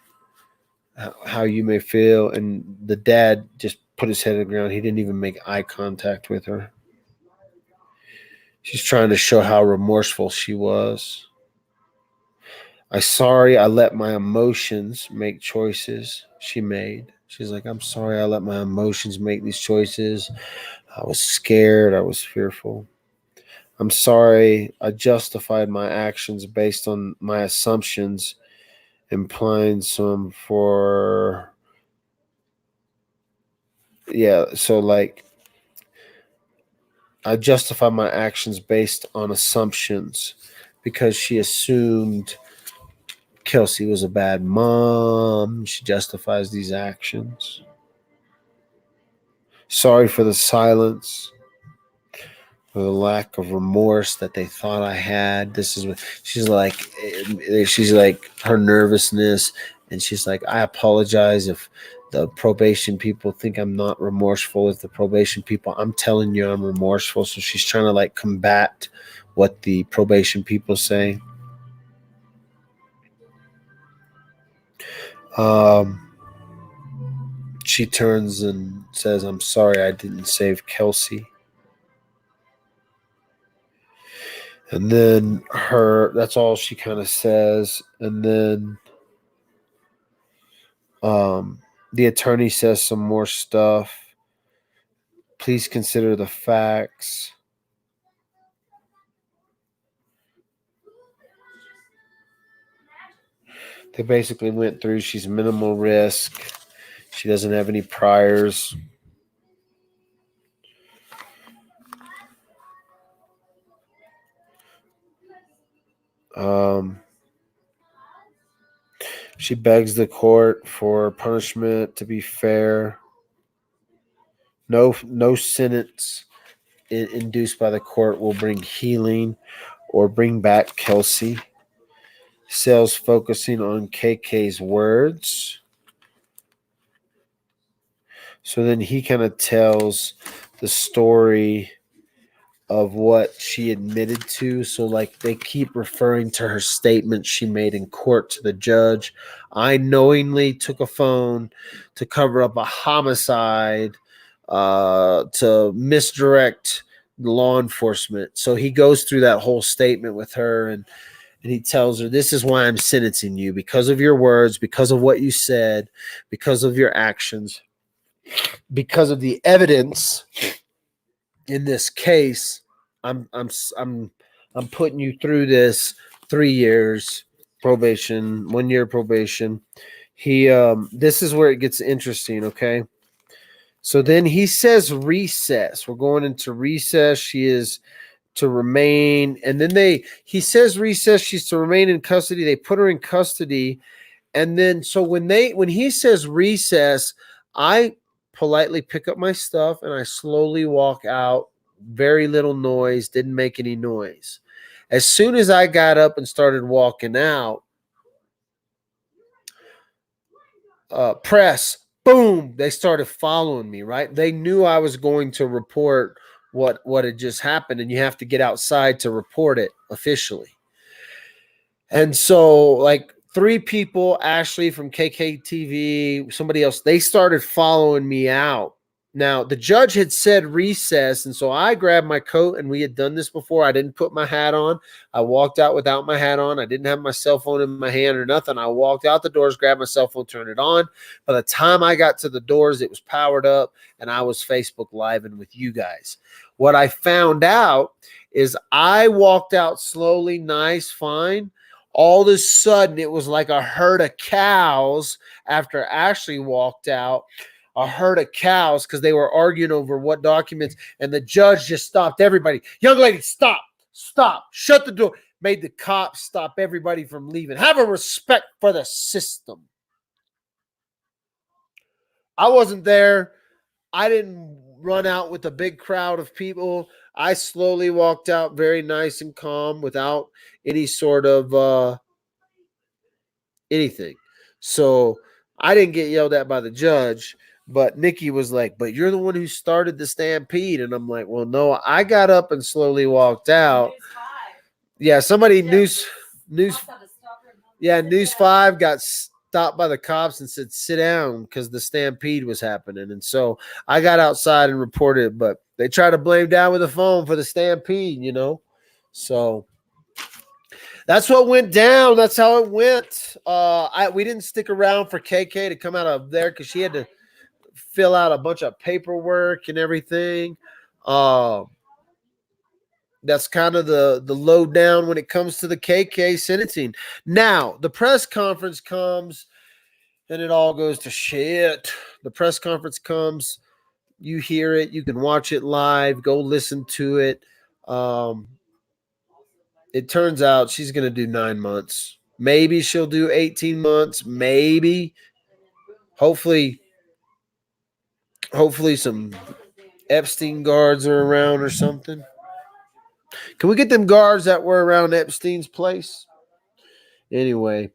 how you may feel. And the dad just put his head on the ground. He didn't even make eye contact with her. She's trying to show how remorseful she was. sorry I let my emotions make choices she made. She's like, I'm sorry I let my emotions make these choices. I was scared. I was fearful. I'm sorry I justified my actions based on my assumptions, implying some for. Yeah, so like, I justify my actions based on assumptions because she assumed Kelsey was a bad mom. She justifies these actions. Sorry for the silence, for the lack of remorse that they thought I had. This is what she's like. She's like, her nervousness, and she's like, I apologize if the probation people think I'm not remorseful. If the probation people, I'm telling you, I'm remorseful. So she's trying to like combat what the probation people say. She turns and says, I'm sorry I didn't save Kelsey. And then that's all she kind of says. And then the attorney says some more stuff. Please consider the facts. They basically went through, she's minimal risk. She doesn't have any priors. She begs the court for punishment to be fair. No sentence induced by the court will bring healing or bring back Kelsey. Sales focusing on KK's words. So then he kind of tells the story of what she admitted to. So like they keep referring to her statement she made in court to the judge. I knowingly took a phone to cover up a homicide, to misdirect law enforcement. So he goes through that whole statement with her, and he tells her, this is why I'm sentencing you, because of your words, because of what you said, because of your actions, because of the evidence in this case. I'm putting you through this 3 years probation, 1 year probation. He this is where it gets interesting, okay? So then he says recess. We're going into recess. She is to remain, and then he says recess, she's to remain in custody. They put her in custody. And then so when he says recess, I politely pick up my stuff and I slowly walk out. Very little noise, didn't make any noise. As soon as I got up and started walking out, press, boom, they started following me, right? They knew I was going to report what had just happened, and you have to get outside to report it officially. And so like 3 people, Ashley from KKTV, somebody else, they started following me out. Now, the judge had said recess, and so I grabbed my coat, and we had done this before. I didn't put my hat on. I walked out without my hat on. I didn't have my cell phone in my hand or nothing. I walked out the doors, grabbed my cell phone, turned it on. By the time I got to the doors, it was powered up, and I was Facebook Living with you guys. What I found out is I walked out slowly, nice, fine. All of a sudden, it was like a herd of cows after Ashley walked out. A herd of cows, because they were arguing over what documents, and the judge just stopped everybody. Young lady, stop, shut the door. Made the cops stop everybody from leaving. Have a respect for the system. I wasn't there. I didn't run out with a big crowd of people. I slowly walked out, very nice and calm, without any sort of anything. So I didn't get yelled at by the judge, but Nikki was like, but you're the one who started the stampede. And I'm like, well, no, I got up and slowly walked out. Yeah, somebody News 5 got stopped by the cops and said, sit down, because the stampede was happening. And so I got outside and reported, but they tried to blame Down with the Phone for the stampede, So That's what went down. That's how it went. We didn't stick around for KK to come out of there because she had to fill out a bunch of paperwork and everything. That's kind of the lowdown when it comes to the KK sentencing. Now, the press conference comes and it all goes to shit. The press conference comes, you hear it, you can watch it live, go listen to it. It turns out she's going to do 9 months. Maybe she'll do 18 months. Maybe. Hopefully some Epstein guards are around or something. Can we get them guards that were around Epstein's place? Anyway,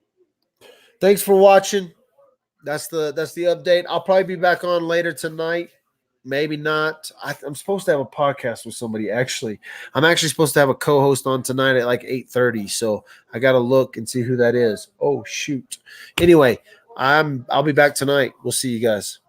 thanks for watching. That's the update. I'll probably be back on later tonight. Maybe not. I'm supposed to have a podcast with somebody. Actually, I'm actually supposed to have a co-host on tonight at like 8:30. So I got to look and see who that is. Oh shoot. Anyway, I'll be back tonight. We'll see you guys.